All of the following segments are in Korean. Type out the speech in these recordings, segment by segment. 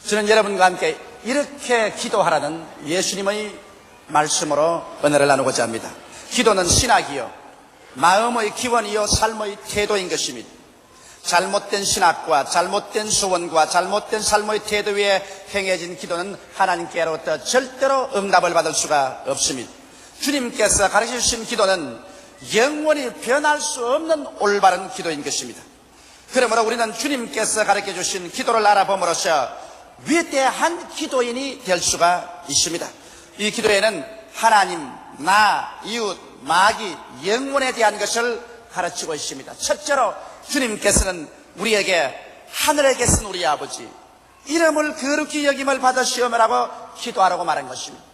저는 여러분과 함께 이렇게 기도하라는 예수님의 말씀으로 은혜를 나누고자 합니다. 기도는 신학이요, 마음의 기원이요, 삶의 태도인 것입니다. 잘못된 신학과 잘못된 소원과 잘못된 삶의 태도 위에 행해진 기도는 하나님께로부터 절대로 응답을 받을 수가 없습니다. 주님께서 가르쳐주신 기도는 영원히 변할 수 없는 올바른 기도인 것입니다. 그러므로 우리는 주님께서 가르쳐주신 기도를 알아봄으로써 위대한 기도인이 될 수가 있습니다. 이 기도에는 하나님, 나, 이웃, 마귀, 영혼에 대한 것을 가르치고 있습니다. 첫째로 주님께서는 우리에게 하늘에 계신 우리 아버지, 이름을 거룩히 여김을 받으시오라고 기도하라고 말한 것입니다.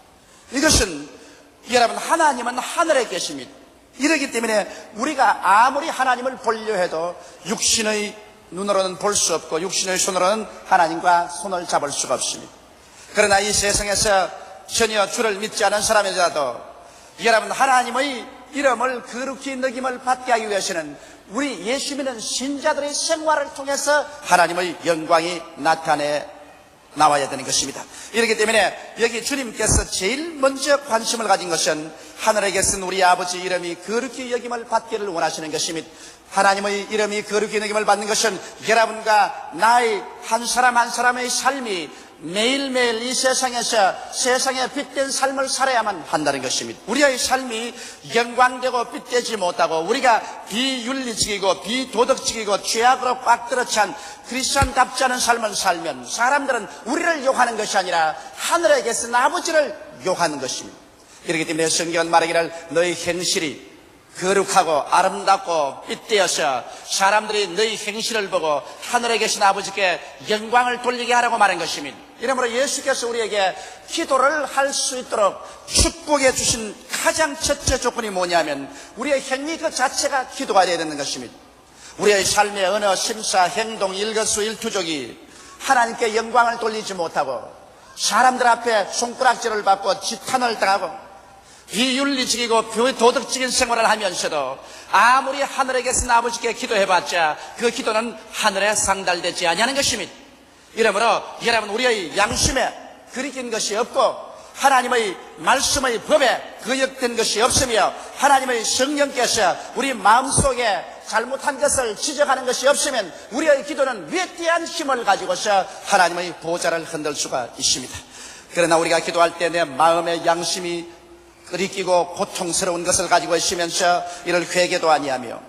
이것은 여러분, 하나님은 하늘에 계십니다. 이러기 때문에 우리가 아무리 하나님을 보려 해도 육신의 눈으로는 볼 수 없고 육신의 손으로는 하나님과 손을 잡을 수가 없습니다. 그러나 이 세상에서 전혀 주를 믿지 않은 사람이라도 여러분, 하나님의 이름을 거룩히 여김을 받게 하기 위해서는 우리 예수 믿는 신자들의 생활을 통해서 하나님의 영광이 나와야 되는 것입니다. 이렇기 때문에 여기 주님께서 제일 먼저 관심을 가진 것은 하늘에 계신 우리 아버지 이름이 거룩히 여김을 받기를 원하시는 것입니다. 하나님의 이름이 거룩히 여김을 받는 것은 여러분과 나의 한 사람 한 사람의 삶이 매일매일 이 세상에서 세상에 빛된 삶을 살아야만 한다는 것입니다. 우리의 삶이 영광되고 빛되지 못하고 우리가 비윤리적이고 비도덕적이고 죄악으로 꽉 들어찬 크리스천답지 않은 삶을 살면 사람들은 우리를 욕하는 것이 아니라 하늘에 계신 아버지를 욕하는 것입니다. 그렇기 때문에 성경은 말하기를 너희 행실이 거룩하고 아름답고 빛되어서 사람들이 너희 행실을 보고 하늘에 계신 아버지께 영광을 돌리게 하라고 말한 것입니다. 이러므로 예수께서 우리에게 기도를 할 수 있도록 축복해 주신 가장 첫째 조건이 뭐냐면 우리의 행위 그 자체가 기도가 되어야 되는 것입니다. 우리의 삶의 언어, 심사, 행동, 일거수일투족이 하나님께 영광을 돌리지 못하고 사람들 앞에 손가락질을 받고 지탄을 당하고 비윤리적이고 비도덕적인 생활을 하면서도 아무리 하늘에 계신 아버지께 기도해봤자 그 기도는 하늘에 상달되지 아니하는 것입니다. 이러므로 여러분, 우리의 양심에 그리긴 것이 없고 하나님의 말씀의 법에 거역된 것이 없으며 하나님의 성령께서 우리 마음속에 잘못한 것을 지적하는 것이 없으면 우리의 기도는 위대한 힘을 가지고서 하나님의 보좌를 흔들 수가 있습니다. 그러나 우리가 기도할 때 내 마음의 양심이 끓이끼고 고통스러운 것을 가지고 있으면서 이를 회개도 아니하며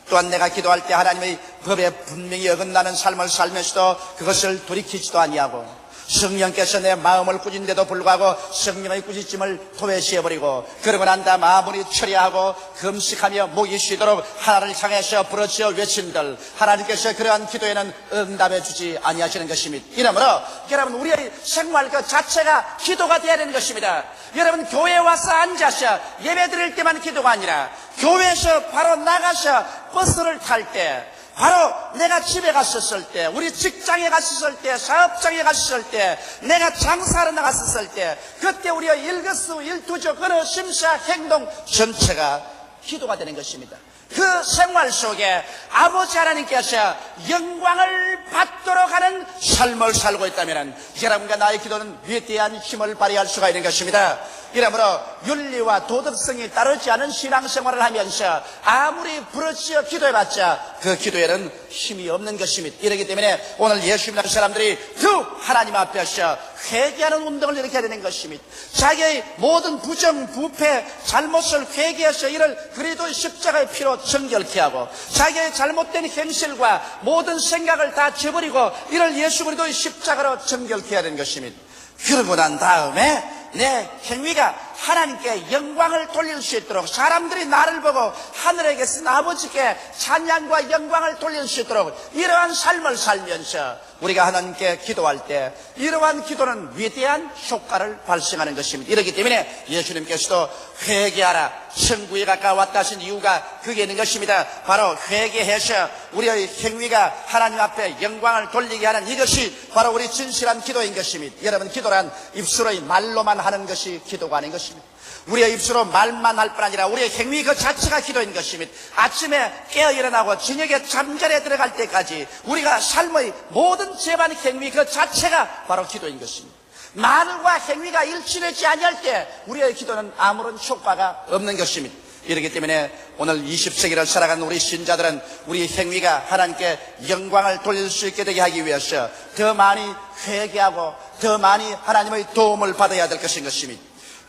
또한 내가 기도할 때 하나님의 법에 분명히 어긋나는 삶을 살면서도 그것을 돌이키지도 아니하고 성령께서 내 마음을 꾸진데도 불구하고 성령의 꾸짖음을 토해시해버리고 그러고 난 다음 아무리 처리하고 금식하며 목이 쉬도록 하나님을 향해서 부르짖어 외친들 하나님께서 그러한 기도에는 응답해 주지 아니하시는 것입니다. 이러므로 여러분, 우리의 생활 그 자체가 기도가 되어야 되는 것입니다. 여러분, 교회에 와서 앉아서 예배 드릴 때만 기도가 아니라 교회에서 바로 나가서 버스를 탈 때, 바로 내가 집에 갔었을 때, 우리 직장에 갔었을 때, 사업장에 갔었을 때, 내가 장사하러 나갔었을 때, 그때 우리의 일거수일투족 언어, 심사, 행동 전체가 기도가 되는 것입니다. 그 생활 속에 아버지 하나님께서 영광을 받도록 하는 삶을 살고 있다면 여러분과 나의 기도는 위대한 힘을 발휘할 수가 있는 것입니다. 이러므로 윤리와 도덕성이 따르지 않은 신앙생활을 하면서 아무리 부르짖어 기도해봤자 그 기도에는 힘이 없는 것입니다. 이렇기 때문에 오늘 예수 믿는 사람들이 더 하나님 앞에서 회개하는 운동을 일으켜야 되는 것입니다. 자기의 모든 부정, 부패, 잘못을 회개해서 이를 그리스도의 십자가의 피로 정결케 하고 자기의 잘못된 행실과 모든 생각을 다 저버리고 이를 예수 그리스도의 십자가로 정결케 해야 되는 것입니다. 그러고 난 다음에 내 행위가 하나님께 영광을 돌릴 수 있도록 사람들이 나를 보고 하늘에 계신 아버지께 찬양과 영광을 돌릴 수 있도록 이러한 삶을 살면서 우리가 하나님께 기도할 때 이러한 기도는 위대한 효과를 발생하는 것입니다. 이렇기 때문에 예수님께서도 회개하라, 천국에 가까웠다 하신 이유가 그게 있는 것입니다. 바로 회개해서 우리의 행위가 하나님 앞에 영광을 돌리게 하는 이것이 바로 우리 진실한 기도인 것입니다. 여러분, 기도란 입술의 말로만 하는 것이 기도가 아닌 것입니다. 것입니다. 우리의 입술로 말만 할 뿐 아니라 우리의 행위 그 자체가 기도인 것입니다. 아침에 깨어 일어나고 저녁에 잠자리에 들어갈 때까지 우리가 삶의 모든 재반 행위 그 자체가 바로 기도인 것입니다. 말과 행위가 일치되지 아니할 때 우리의 기도는 아무런 효과가 없는 것입니다. 이렇기 때문에 오늘 20세기를 살아가는 우리 신자들은 우리 행위가 하나님께 영광을 돌릴 수 있게 되게 하기 위해서 더 많이 회개하고 더 많이 하나님의 도움을 받아야 될 것인 것입니다.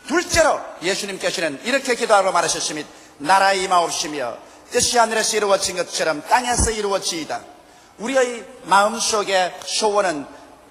둘째로 예수님께서는 이렇게 기도하고 말하셨습니다. 나라의 임하옵시며 뜻이 하늘에서 이루어진 것처럼 땅에서 이루어지이다. 우리의 마음속의 소원은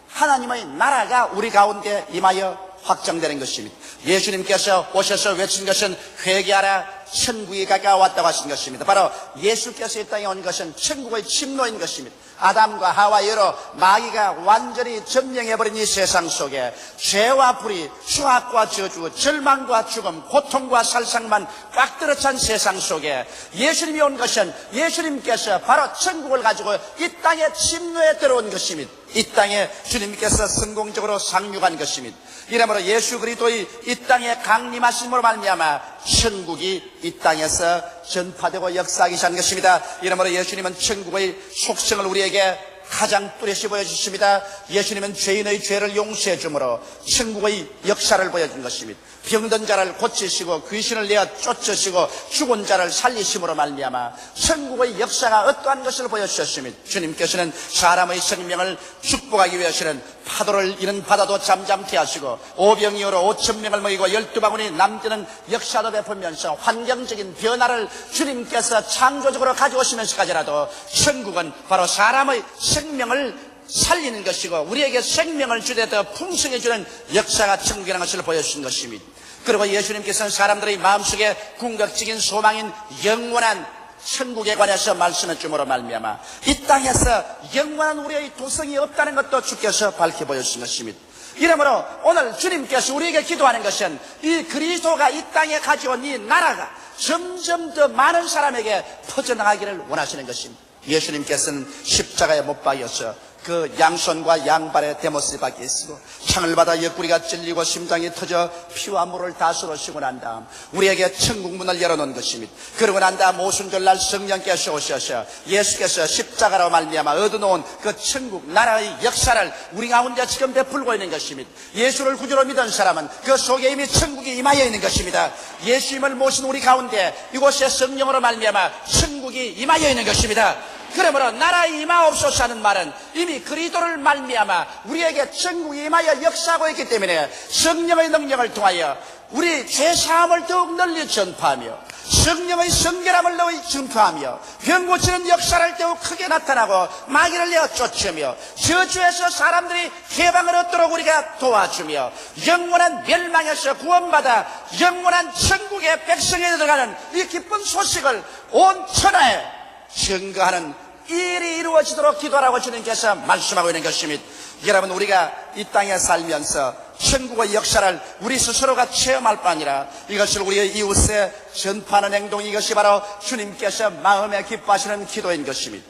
하나님의 나라가 우리 가운데 임하여 확정되는 것입니다. 예수님께서 오셔서 외친 것은 회개하라 천국이 가까워왔다고 하신 것입니다. 바로 예수께서 이 땅에 온 것은 천국의 침노인 것입니다. 아담과 하와의 여로 마귀가 완전히 점령해버린 이 세상 속에 죄와 불의, 수학과 저주, 절망과 죽음, 고통과 살상만 꽉 들어찬 세상 속에 예수님이 온 것은 예수님께서 바로 천국을 가지고 이 땅에 침노에 들어온 것입니다. 이 땅에 주님께서 성공적으로 상륙한 것입니다. 이러므로 예수 그리스도의 이 땅에 강림하심으로 말미암아 천국이 이 땅에서 전파되고 역사하기 시작한 것입니다. 이러므로 예수님은 천국의 속성을 우리에게 가장 뚜렷이 보여주십니다. 예수님은 죄인의 죄를 용서해 주므로 천국의 역사를 보여준 것입니다. 병든 자를 고치시고 귀신을 내어 쫓으시고 죽은 자를 살리심으로 말미암아 천국의 역사가 어떠한 것을 보여주셨습니다. 주님께서는 사람의 생명을 축복하기 위해서는 파도를 이는 바다도 잠잠케 하시고 오병이어로 5,000명을 먹이고 12바구니 남기는 역사도 베풀면서 환경적인 변화를 주님께서 창조적으로 가져오시면서까지라도 천국은 바로 사람의 생명을 살리는 것이고 우리에게 생명을 주되 더 풍성해 주는 역사가 천국이라는 것을 보여주신 것입니다. 그리고 예수님께서는 사람들의 마음속에 궁극적인 소망인 영원한 천국에 관해서 말씀해 주므로 말미암아 이 땅에서 영원한 우리의 도성이 없다는 것도 주께서 밝혀 보여주신 것입니다. 이러므로 오늘 주님께서 우리에게 기도하는 것은 이 그리스도가 이 땅에 가져온 이 나라가 점점 더 많은 사람에게 퍼져나가기를 원하시는 것입니다. 예수님께서는 십자가에 못 박여서 그 양손과 양발에 대못을 박혀 있고 창을 받아 옆구리가 찔리고 심장이 터져 피와 물을 다 쏟으시고 난 다음 우리에게 천국 문을 열어놓은 것입니다. 그러고 난 다음 오순절날 성령께서 오셔서 예수께서 십자가로 말미암아 얻어놓은 그 천국 나라의 역사를 우리 가운데 지금 베풀고 있는 것입니다. 예수를 구주로 믿은 사람은 그 속에 이미 천국이 임하여 있는 것입니다. 예수님을 모신 우리 가운데 이곳에 성령으로 말미암아 천국이 임하여 있는 것입니다. 그러므로 나라의 임하옵소서 하는 말은 이미 그리스도를 말미암아 우리에게 천국이 임하여 역사하고 있기 때문에 성령의 능력을 통하여 우리 죄사함을 더욱 널리 전파하며 성령의 성결함을 더욱 전파하며 병 고치는 역사를 더욱 크게 나타나고 마귀를 내어 쫓으며 저주에서 사람들이 해방을 얻도록 우리가 도와주며 영원한 멸망에서 구원받아 영원한 천국의 백성에 들어가는 이 기쁜 소식을 온 천하에 증거하는 일이 이루어지도록 기도하라고 주님께서 말씀하고 있는 것입니다. 여러분 우리가 이 땅에 살면서 천국의 역사를 우리 스스로가 체험할 뿐 아니라 이것을 우리의 이웃에 전파하는 행동 이것이 바로 주님께서 마음에 기뻐하시는 기도인 것입니다.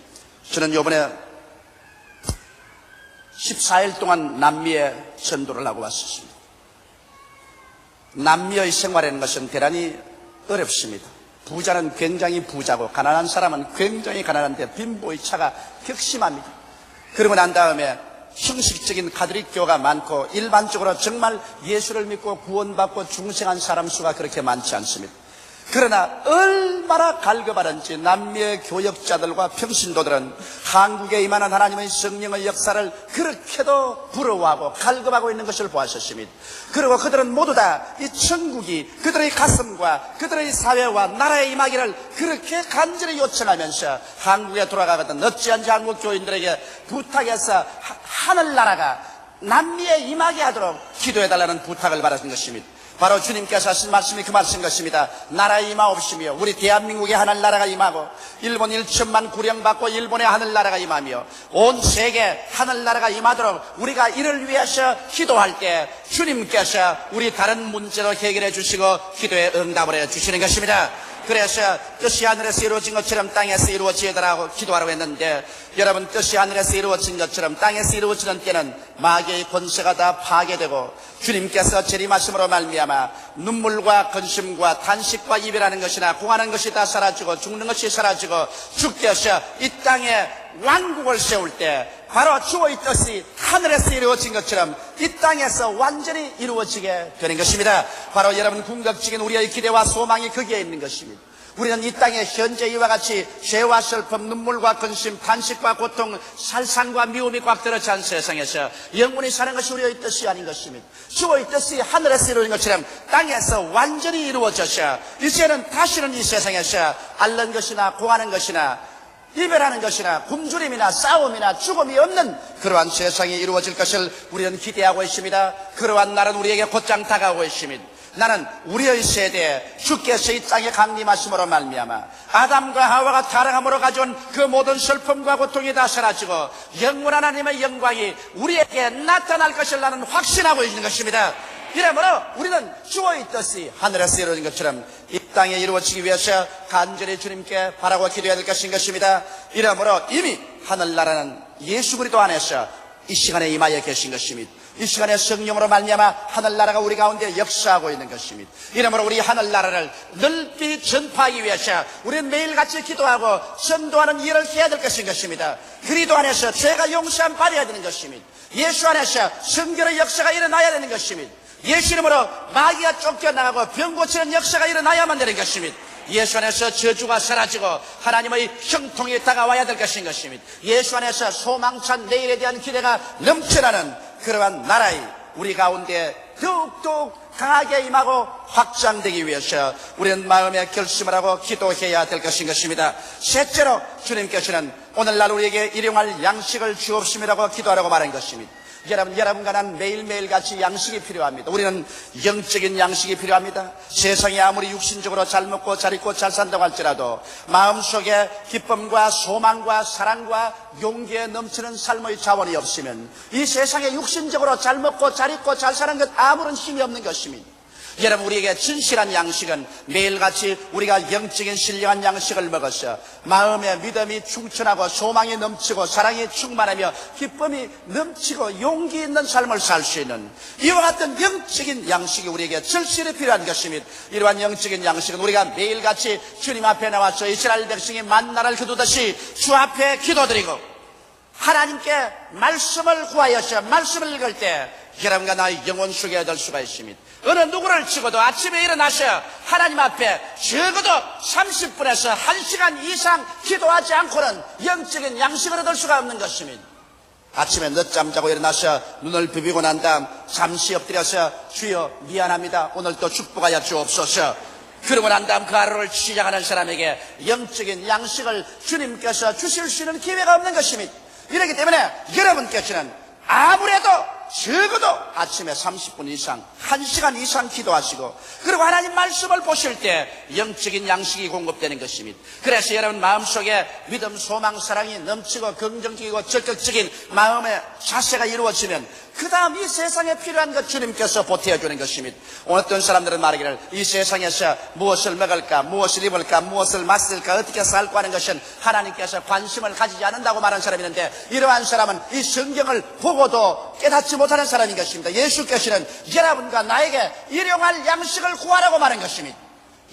저는 이번에 14일 동안 남미에 전도를 하고 왔습니다. 남미의 생활이라는 것은 대단히 어렵습니다. 부자는 굉장히 부자고 가난한 사람은 굉장히 가난한데 빈부의 차가 격심합니다. 그러고 난 다음에 형식적인 가톨릭교가 많고 일반적으로 정말 예수를 믿고 구원받고 중생한 사람 수가 그렇게 많지 않습니다. 그러나 얼마나 갈급하는지 남미의 교역자들과 평신도들은 한국에 임하는 하나님의 성령의 역사를 그렇게도 부러워하고 갈급하고 있는 것을 보았었습니다. 그리고 그들은 모두 다 이 천국이 그들의 가슴과 그들의 사회와 나라에 임하기를 그렇게 간절히 요청하면서 한국에 돌아가거든 어찌한지 한국 교인들에게 부탁해서 하늘나라가 남미에 임하게 하도록 기도해달라는 부탁을 받았던 것입니다. 바로 주님께서 하신 말씀이 그 말씀인 것입니다. 나라에 임하옵시며 우리 대한민국의 하늘나라가 임하고 일본 1천만 구령받고 일본의 하늘나라가 임하며 온 세계 하늘나라가 임하도록 우리가 이를 위해서 기도할 때 주님께서 우리 다른 문제도 해결해 주시고 기도에 응답을 해 주시는 것입니다. 그래서 뜻이 하늘에서 이루어진 것처럼 땅에서 이루어지더라고 기도하라고 했는데, 여러분, 뜻이 하늘에서 이루어진 것처럼 땅에서 이루어지는 때는 마귀의 권세가 다 파괴되고 주님께서 재림하심으로 말미암아 눈물과 근심과 탄식과 이별하는 것이나 공하는 것이 다 사라지고 죽는 것이 사라지고 주께서 이 땅에 왕국을 세울 때 바로 주의 뜻이 하늘에서 이루어진 것처럼 이 땅에서 완전히 이루어지게 되는 것입니다. 바로 여러분, 궁극적인 우리의 기대와 소망이 거기에 있는 것입니다. 우리는 이 땅에 현재 이와 같이 죄와 슬픔, 눈물과 근심, 탄식과 고통, 살상과 미움이 꽉 들어찬 세상에서 영원히 사는 것이 우리의 뜻이 아닌 것입니다. 주의 뜻이 하늘에서 이루어진 것처럼 땅에서 완전히 이루어져서 이제는 다시는 이 세상에서 앓는 것이나 고하는 것이나 이별하는 것이나 굶주림이나 싸움이나 죽음이 없는 그러한 세상이 이루어질 것을 우리는 기대하고 있습니다. 그러한 날은 우리에게 곧장 다가오고 있습니다. 나는 우리의 세대에 주께서 이 땅에 강림하심으로 말미암아 아담과 하와가 타락함으로 가져온 그 모든 슬픔과 고통이 다 사라지고 영원한 하나님의 영광이 우리에게 나타날 것을 나는 확신하고 있는 것입니다. 이러므로 우리는 주의 뜻이 하늘에서 이루어진 것처럼 이 땅에 이루어지기 위해서 간절히 주님께 바라고 기도해야 될 것입니다. 이러므로 이미 하늘나라는 예수 그리스도 안에서 이 시간에 임하여 계신 것입니다. 이 시간에 성령으로 말미암아 하늘나라가 우리 가운데 역사하고 있는 것입니다. 이러므로 우리 하늘나라를 넓이 전파하기 위해서 우리는 매일같이 기도하고 전도하는 일을 해야 될 것입니다. 그리스도 안에서 죄가 용서함 받아야 되는 것입니다. 예수 안에서 성결의 역사가 일어나야 되는 것입니다. 예수 이름으로 마귀가 쫓겨나가고 병 고치는 역사가 일어나야만 되는 것입니다. 예수 안에서 저주가 사라지고 하나님의 형통이 다가와야 될 것입니다. 예수 안에서 소망찬 내일에 대한 기대가 넘쳐나는 그러한 나라의 우리 가운데 더욱더욱 강하게 임하고 확장되기 위해서 우리는 마음에 결심을 하고 기도해야 될 것입니다. 셋째로 주님께서는 오늘날 우리에게 일용할 양식을 주옵심이라고 기도하라고 말한 것입니다. 여러분과 난 매일매일 같이 양식이 필요합니다. 우리는 영적인 양식이 필요합니다. 세상이 아무리 육신적으로 잘 먹고 잘 입고 잘 산다고 할지라도 마음속에 기쁨과 소망과 사랑과 용기에 넘치는 삶의 자원이 없으면 이 세상에 육신적으로 잘 먹고 잘 입고 잘 사는 것 아무런 힘이 없는 것입니다. 여러분, 우리에게 진실한 양식은 매일같이 우리가 영적인 신령한 양식을 먹어서 마음의 믿음이 충천하고 소망이 넘치고 사랑이 충만하며 기쁨이 넘치고 용기 있는 삶을 살 수 있는 이와 같은 영적인 양식이 우리에게 절실히 필요한 것입니다. 이러한 영적인 양식은 우리가 매일같이 주님 앞에 나와서 이스라엘 백성이 만나를 거두듯이 주 앞에 기도드리고 하나님께 말씀을 구하여서 말씀을 읽을 때 여러분과 나의 영혼 속에 될 수가 있습니다. 어느 누구를 치고도 아침에 일어나서 하나님 앞에 적어도 30분에서 1시간 이상 기도하지 않고는 영적인 양식을 얻을 수가 없는 것입니다. 아침에 늦잠 자고 일어나서 눈을 비비고 난 다음 잠시 엎드려서 주여 미안합니다, 오늘 또 축복하여 주옵소서. 그러고 난 다음 그 하루를 시작하는 사람에게 영적인 양식을 주님께서 주실 수 있는 기회가 없는 것입니다. 이렇기 때문에 여러분께서는 아무래도 적어도 아침에 30분 이상 1시간 이상 기도하시고 그리고 하나님 말씀을 보실 때 영적인 양식이 공급되는 것입니다. 그래서 여러분 마음속에 믿음, 소망, 사랑이 넘치고 긍정적이고 적극적인 마음의 자세가 이루어지면 그 다음 이 세상에 필요한 것 주님께서 보태어주는 것입니다. 어떤 사람들은 말하기를 이 세상에서 무엇을 먹을까, 무엇을 입을까, 무엇을 마실까, 어떻게 살까 하는 것은 하나님께서 관심을 가지지 않는다고 말하는 사람이 있는데 이러한 사람은 이 성경을 보고도 깨닫지 못하는 사람인 것입니다. 예수께서는 여러분과 나에게 일용할 양식을 구하라고 말한 것입니다.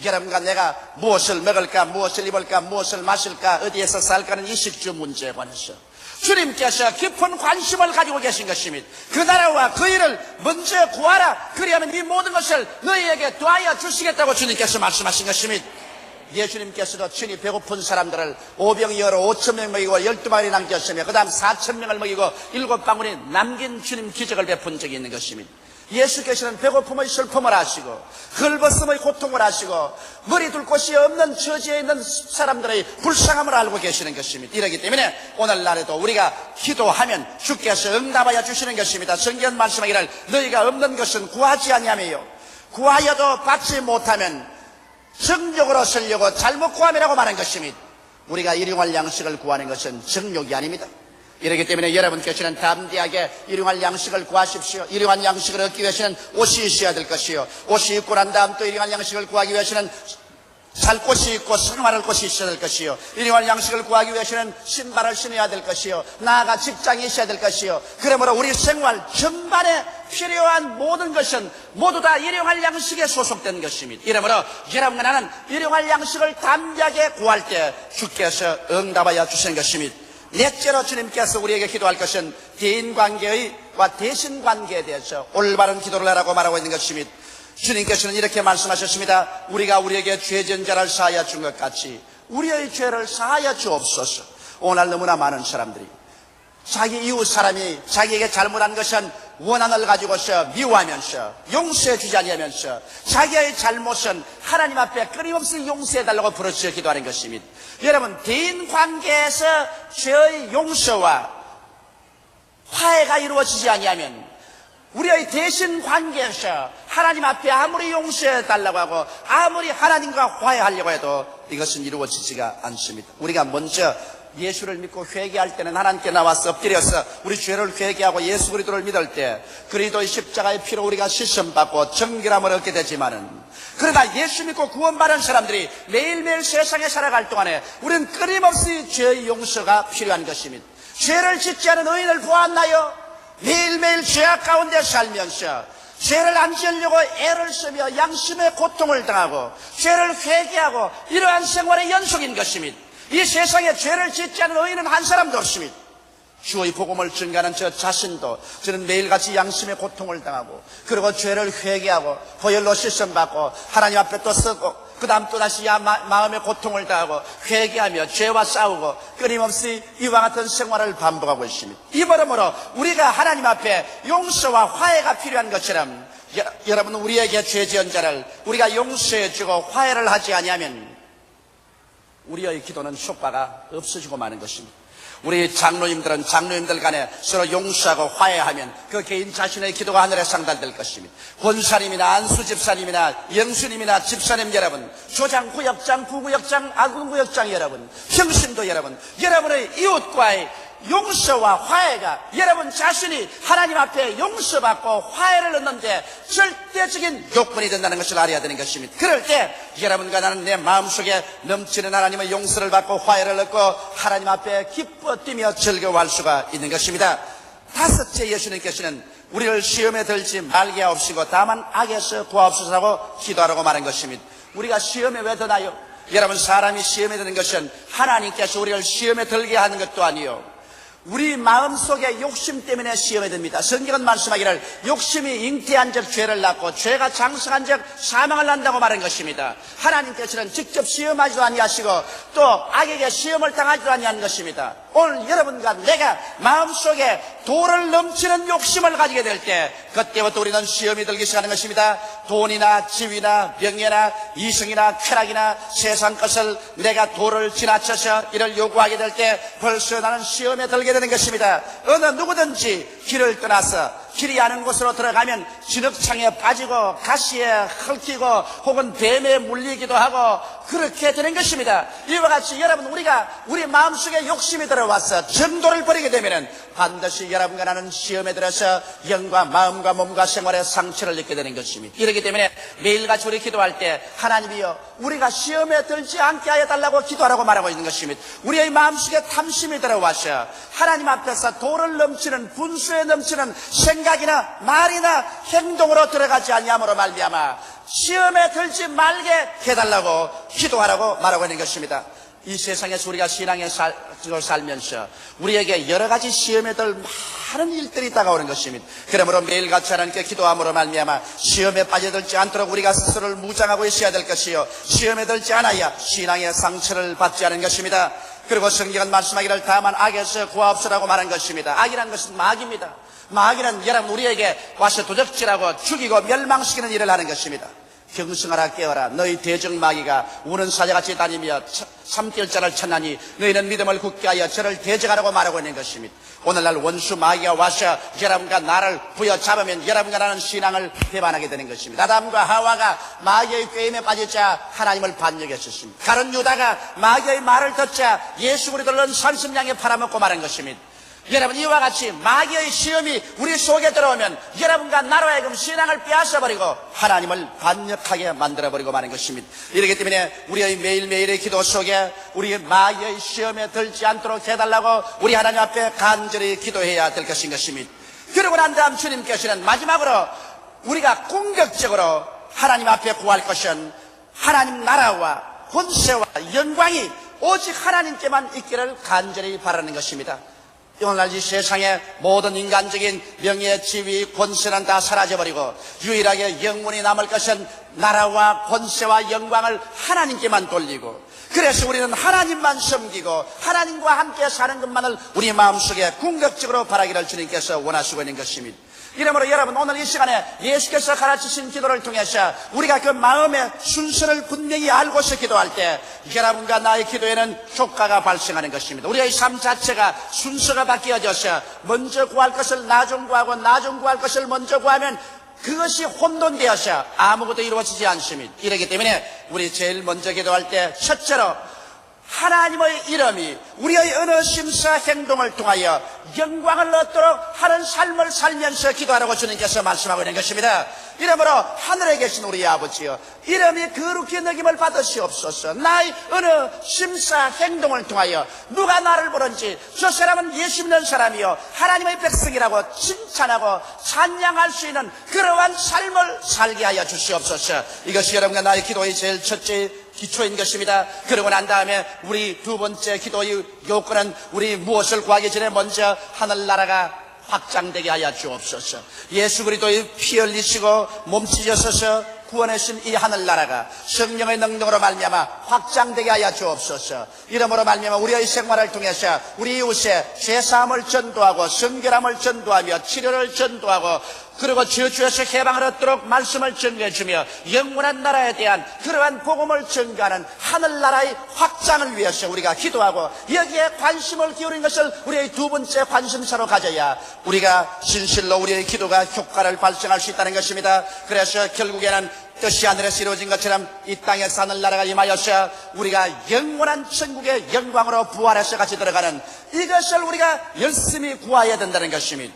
여러분과 내가 무엇을 먹을까, 무엇을 입을까, 무엇을 마실까, 어디에서 살까는 이 식주 문제에 관해서 주님께서 깊은 관심을 가지고 계신 것입니다. 그 나라와 그 일을 먼저 구하라. 그리하면 이 모든 것을 너희에게 더하여 주시겠다고 주님께서 말씀하신 것입니다. 예수님께서도 친히 배고픈 사람들을 5병이어로 5,000명 먹이고 12마리 남겼으며 그 다음 4,000명을 먹이고 7방울이 남긴 주님 기적을 베푼 적이 있는 것입니다. 예수께서는 배고픔의 슬픔을 아시고 헐벗음의 고통을 아시고 머리 둘 곳이 없는 처지에 있는 사람들의 불쌍함을 알고 계시는 것입니다. 이러기 때문에 오늘날에도 우리가 기도하면 주께서 응답하여 주시는 것입니다. 성경 말씀하기를 너희가 없는 것은 구하지 아니하며요 구하여도 받지 못하면 정욕으로 쓰려고 잘못 구함이라고 말한 것입니다. 우리가 일용할 양식을 구하는 것은 정욕이 아닙니다. 이렇기 때문에 여러분께서는 담대하게 일용할 양식을 구하십시오. 일용할 양식을 얻기 위해서는 옷이 있어야 될 것이요 옷이 입고 난 다음 또 일용할 양식을 구하기 위해서는 살 곳이 있고 생활할 곳이 있어야 될 것이요, 일용할 양식을 구하기 위해서는 신발을 신어야 될 것이요, 나아가 직장이 있어야 될 것이요, 그러므로 우리 생활 전반에 필요한 모든 것은 모두 다 일용할 양식에 소속된 것입니다. 이러므로 여러분과 나는 일용할 양식을 담대하게 구할 때 주께서 응답하여 주시는 것입니다. 넷째로 주님께서 우리에게 기도할 것은 대인관계와 대신관계에 대해서 올바른 기도를 하라고 말하고 있는 것입니다. 주님께서는 이렇게 말씀하셨습니다. 우리가 우리에게 죄 지은 자를 사하여 준 것 같이 우리의 죄를 사하여 주옵소서. 오늘 너무나 많은 사람들이 자기 이웃 사람이 자기에게 잘못한 것은 원한을 가지고서 미워하면서 용서해 주지 아니하면서 자기의 잘못은 하나님 앞에 끊임없이 용서해달라고 부르짖어 기도하는 것입니다. 여러분, 대인관계에서 죄의 용서와 화해가 이루어지지 아니하면 우리의 대신 관계에서 하나님 앞에 아무리 용서해달라고 하고 아무리 하나님과 화해하려고 해도 이것은 이루어지지가 않습니다. 우리가 먼저 예수를 믿고 회개할 때는 하나님께 나와서 엎드려서 우리 죄를 회개하고 예수 그리스도를 믿을 때 그리스도의 십자가의 피로 우리가 씻음받고 정결함을 얻게 되지만은, 그러나 예수 믿고 구원받은 사람들이 매일매일 세상에 살아갈 동안에 우리는 끊임없이 죄의 용서가 필요한 것입니다. 죄를 짓지 않은 의인을 보았나요? 매일매일 죄악 가운데 살면서 죄를 안 지으려고 애를 쓰며 양심의 고통을 당하고 죄를 회개하고 이러한 생활의 연속인 것입니다. 이 세상에 죄를 짓지 않은 의인은 한 사람도 없습니다. 주의 복음을 증거하는 저 자신도 저는 매일같이 양심의 고통을 당하고 그리고 죄를 회개하고 보혈로 씻음받고 하나님 앞에 또 서고 그 다음 또다시 마음의 고통을 당하고 회개하며 죄와 싸우고 끊임없이 이와 같은 생활을 반복하고 있습니다. 이러므로 우리가 하나님 앞에 용서와 화해가 필요한 것처럼 여러분, 우리에게 죄 지은 자를 우리가 용서해주고 화해를 하지 아니하면 우리의 기도는 효과가 없어지고 마는 것입니다. 우리 장로님들은 장로님들 간에 서로 용서하고 화해하면 그 개인 자신의 기도가 하늘에 상달될 것입니다. 권사님이나 안수집사님이나 영수님이나 집사님 여러분, 조장, 구역장, 부구역장, 아군구역장 여러분, 평신도 여러분, 여러분의 이웃과의 용서와 화해가 여러분 자신이 하나님 앞에 용서받고 화해를 얻는데 절대적인 요건이 된다는 것을 알아야 되는 것입니다. 그럴 때 여러분과 나는 내 마음속에 넘치는 하나님의 용서를 받고 화해를 얻고 하나님 앞에 기뻐 뛰며 즐거워할 수가 있는 것입니다. 다섯째, 예수님께서는 우리를 시험에 들지 말게 하옵시고 다만 악에서 구하옵소서라고 기도하라고 말한 것입니다. 우리가 시험에 왜 드나요? 여러분, 사람이 시험에 드는 것은 하나님께서 우리를 시험에 들게 하는 것도 아니요, 우리 마음속에 욕심 때문에 시험에 듭니다. 성경은 말씀하기를 욕심이 잉태한 적 죄를 낳고 죄가 장성한 적 사망을 낳는다고 말한 것입니다. 하나님께서는 직접 시험하지도 아니하시고 또 악에게 시험을 당하지도 아니하는 것입니다. 오늘 여러분과 내가 마음속에 돌을 넘치는 욕심을 가지게 될 때 그때부터 우리는 시험이 들기 시작하는 것입니다. 돈이나 지위나 명예나 이성이나 쾌락이나 세상 것을 내가 돌을 지나쳐서 이를 요구하게 될 때 벌써 나는 시험에 들게 되는 것입니다. 어느 누구든지 길을 떠나서 길이 아는 곳으로 들어가면 진흙창에 빠지고 가시에 헐키고 혹은 뱀에 물리기도 하고 그렇게 되는 것입니다. 이와 같이 여러분, 우리가 우리 마음속에 욕심이 들어와서 정도를 버리게 되면 반드시 여러분과 나는 시험에 들어서 영과 마음과 몸과 생활에 상처를 입게 되는 것입니다. 이렇기 때문에 매일같이 우리 기도할 때 하나님이여 우리가 시험에 들지 않게 하여 달라고 기도하라고 말하고 있는 것입니다. 우리의 마음속에 탐심이 들어와서 하나님 앞에서 돌을 넘치는 분수에 넘치는 생각이나 말이나 행동으로 들어가지 아니함으로 말미암아 시험에 들지 말게 해달라고 기도하라고 말하고 있는 것입니다. 이 세상에서 우리가 신앙의 삶을 살면서 우리에게 여러 가지 시험에 들 많은 일들이 다가오는 것입니다. 그러므로 매일같이 하나님께 기도함으로 말미암아 시험에 빠져들지 않도록 우리가 스스로를 무장하고 있어야 될 것이요, 시험에 들지 않아야 신앙의 상처를 받지 않은 것입니다. 그리고 성경은 말씀하기를 다만 악에서 구하옵소서라고 말한 것입니다. 악이라는 것은 마귀입니다. 마귀는 여러분 우리에게 와서 도적질하고 죽이고 멸망시키는 일을 하는 것입니다. 경승하라 깨어라, 너희 대적마귀가 우는 사자같이 다니며 삼킬 자를 찾나니 너희는 믿음을 굳게 하여 저를 대적하라고 말하고 있는 것입니다. 오늘날 원수 마귀가 와서 여러분과 나를 부여잡으면 여러분과 나는 신앙을 배반하게 되는 것입니다. 아담과 하와가 마귀의 꾀임에 빠지자 하나님을 반역했었습니다. 가룟 유다가 마귀의 말을 듣자 예수 그리스도를 30냥에 팔아먹고 말한 것입니다. 여러분, 이와 같이 마귀의 시험이 우리 속에 들어오면 여러분과 나로 하여금 신앙을 빼앗아버리고 하나님을 반역하게 만들어버리고 마는 것입니다. 이렇기 때문에 우리의 매일매일의 기도 속에 우리 마귀의 시험에 들지 않도록 해달라고 우리 하나님 앞에 간절히 기도해야 될 것인 것입니다. 그러고 난 다음 주님께서는 마지막으로 우리가 공격적으로 하나님 앞에 구할 것은 하나님 나라와 권세와 영광이 오직 하나님께만 있기를 간절히 바라는 것입니다. 오늘날 이 세상의 모든 인간적인 명예, 지위, 권세는 다 사라져버리고 유일하게 영원히 남을 것은 나라와 권세와 영광을 하나님께만 돌리고, 그래서 우리는 하나님만 섬기고 하나님과 함께 사는 것만을 우리 마음속에 궁극적으로 바라기를 주님께서 원하시고 있는 것입니다. 이러므로 여러분, 오늘 이 시간에 예수께서 가르치신 기도를 통해서 우리가 그 마음의 순서를 분명히 알고서 기도할 때 여러분과 나의 기도에는 효과가 발생하는 것입니다. 우리의 삶 자체가 순서가 바뀌어져서 먼저 구할 것을 나중 구하고 나중 구할 것을 먼저 구하면 그것이 혼돈되어서 아무것도 이루어지지 않습니다. 이렇기 때문에 우리 제일 먼저 기도할 때 첫째로 하나님의 이름이 우리의 언어, 심사, 행동을 통하여 영광을 얻도록 하는 삶을 살면서 기도하라고 주님께서 말씀하고 있는 것입니다. 이러므로 하늘에 계신 우리 아버지여, 이름이 거룩히 여김을 받으시옵소서. 나의 언어, 심사, 행동을 통하여 누가 나를 보는지 저 사람은 예수 믿는 사람이요 하나님의 백성이라고 칭찬하고 찬양할 수 있는 그러한 삶을 살게 하여 주시옵소서. 이것이 여러분과 나의 기도의 제일 첫째 기초인 것입니다. 그러고 난 다음에 우리 두 번째 기도의 요건은 우리 무엇을 구하기 전에 먼저 하늘나라가 확장되게 하여 주옵소서. 예수 그리스도의 피 흘리시고 몸 찢어서서 구원하신 이 하늘나라가 성령의 능력으로 말미암아 확장되게 하여 주옵소서. 이러므로 말미암아 우리의 생활을 통해서 우리 이웃에 죄사함을 전도하고 성결함을 전도하며 치료를 전도하고 그리고 저주에서 해방을 얻도록 말씀을 전개해 주며 영원한 나라에 대한 그러한 복음을 전가하는 하늘나라의 확장을 위해서 우리가 기도하고 여기에 관심을 기울인 것을 우리의 두 번째 관심사로 가져야 우리가 진실로 우리의 기도가 효과를 발생할 수 있다는 것입니다. 그래서 결국에는 뜻이 하늘에서 이루어진 것처럼 이 땅에서 하늘나라가 임하여서 우리가 영원한 천국의 영광으로 부활해서 같이 들어가는 이것을 우리가 열심히 구해야 된다는 것입니다.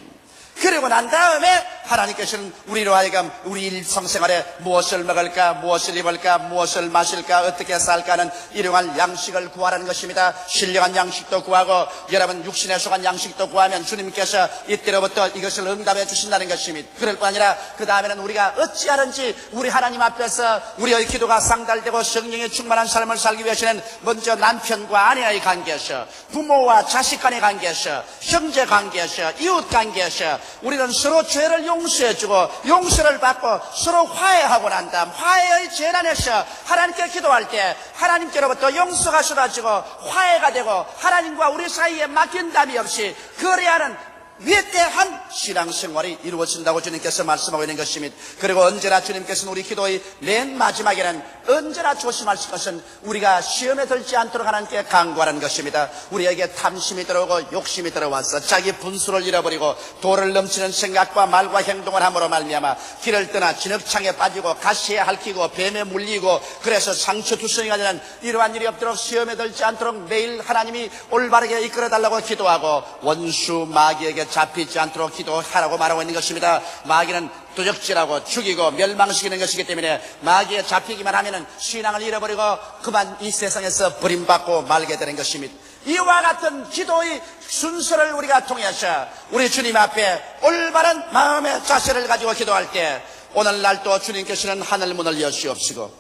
그리고 난 다음에 하나님께서는 우리로 하여금 우리 일상생활에 무엇을 먹을까, 무엇을 입을까, 무엇을 마실까, 어떻게 살까 하는 일용할 양식을 구하라는 것입니다. 신령한 양식도 구하고 여러분 육신에 속한 양식도 구하면 주님께서 이때로부터 이것을 응답해 주신다는 것입니다. 그럴 뿐 아니라 그 다음에는 우리가 어찌하든지 우리 하나님 앞에서 우리의 기도가 상달되고 성령이 충만한 삶을 살기 위해서는 먼저 남편과 아내의 관계에서, 부모와 자식 간의 관계에서, 형제 관계에서, 이웃 관계에서 우리는 서로 죄를 용서해주고 용서를 받고 서로 화해하고 난 다음 화해의 재난에서 하나님께 기도할 때 하나님께로부터 용서가 쏟아지고 화해가 되고 하나님과 우리 사이에 막힌담이 없이 거래하는 위대한 신앙생활이 이루어진다고 주님께서 말씀하고 있는 것입니다. 그리고 언제나 주님께서는 우리 기도의 맨 마지막에는 언제나 조심할 것은 우리가 시험에 들지 않도록 하나님께 간구하는 것입니다. 우리에게 탐심이 들어오고 욕심이 들어와서 자기 분수를 잃어버리고 도를 넘치는 생각과 말과 행동을 함으로 말미암아 길을 떠나 진흙창에 빠지고 가시에 핥히고 뱀에 물리고 그래서 상처투성이가 되는 이러한 일이 없도록 시험에 들지 않도록 매일 하나님이 올바르게 이끌어달라고 기도하고 원수 마귀에게 잡히지 않도록 기도하라고 말하고 있는 것입니다. 마귀는 도적질하고 죽이고 멸망시키는 것이기 때문에 마귀에 잡히기만 하면은 신앙을 잃어버리고 그만 이 세상에서 버림받고 말게 되는 것입니다. 이와 같은 기도의 순서를 우리가 통해서 우리 주님 앞에 올바른 마음의 자세를 가지고 기도할 때 오늘날 또 주님께서는 하늘문을 여시옵시고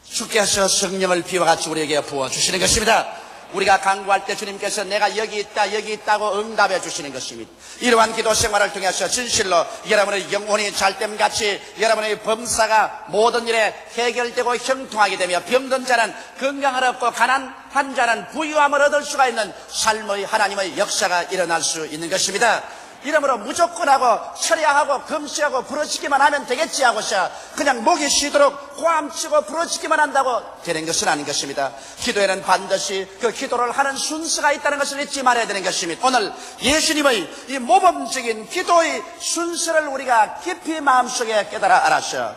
주께서 성령을 비와 같이 우리에게 부어주시는 것입니다. 우리가 간구할 때 주님께서 내가 여기 있다 여기 있다고 응답해 주시는 것입니다. 이러한 기도 생활을 통해서 진실로 여러분의 영혼이 잘됨같이 여러분의 범사가 모든 일에 해결되고 형통하게 되며 병든 자는 건강을 얻고 가난한 자는 부유함을 얻을 수가 있는 삶의 하나님의 역사가 일어날 수 있는 것입니다. 이러므로 무조건 하고 철야하고 금시하고 부러지기만 하면 되겠지 하고서 그냥 목이 쉬도록 호함치고 부러지기만 한다고 되는 것은 아닌 것입니다. 기도에는 반드시 그 기도를 하는 순서가 있다는 것을 잊지 말아야 되는 것입니다. 오늘 예수님의 이 모범적인 기도의 순서를 우리가 깊이 마음속에 깨달아 알아서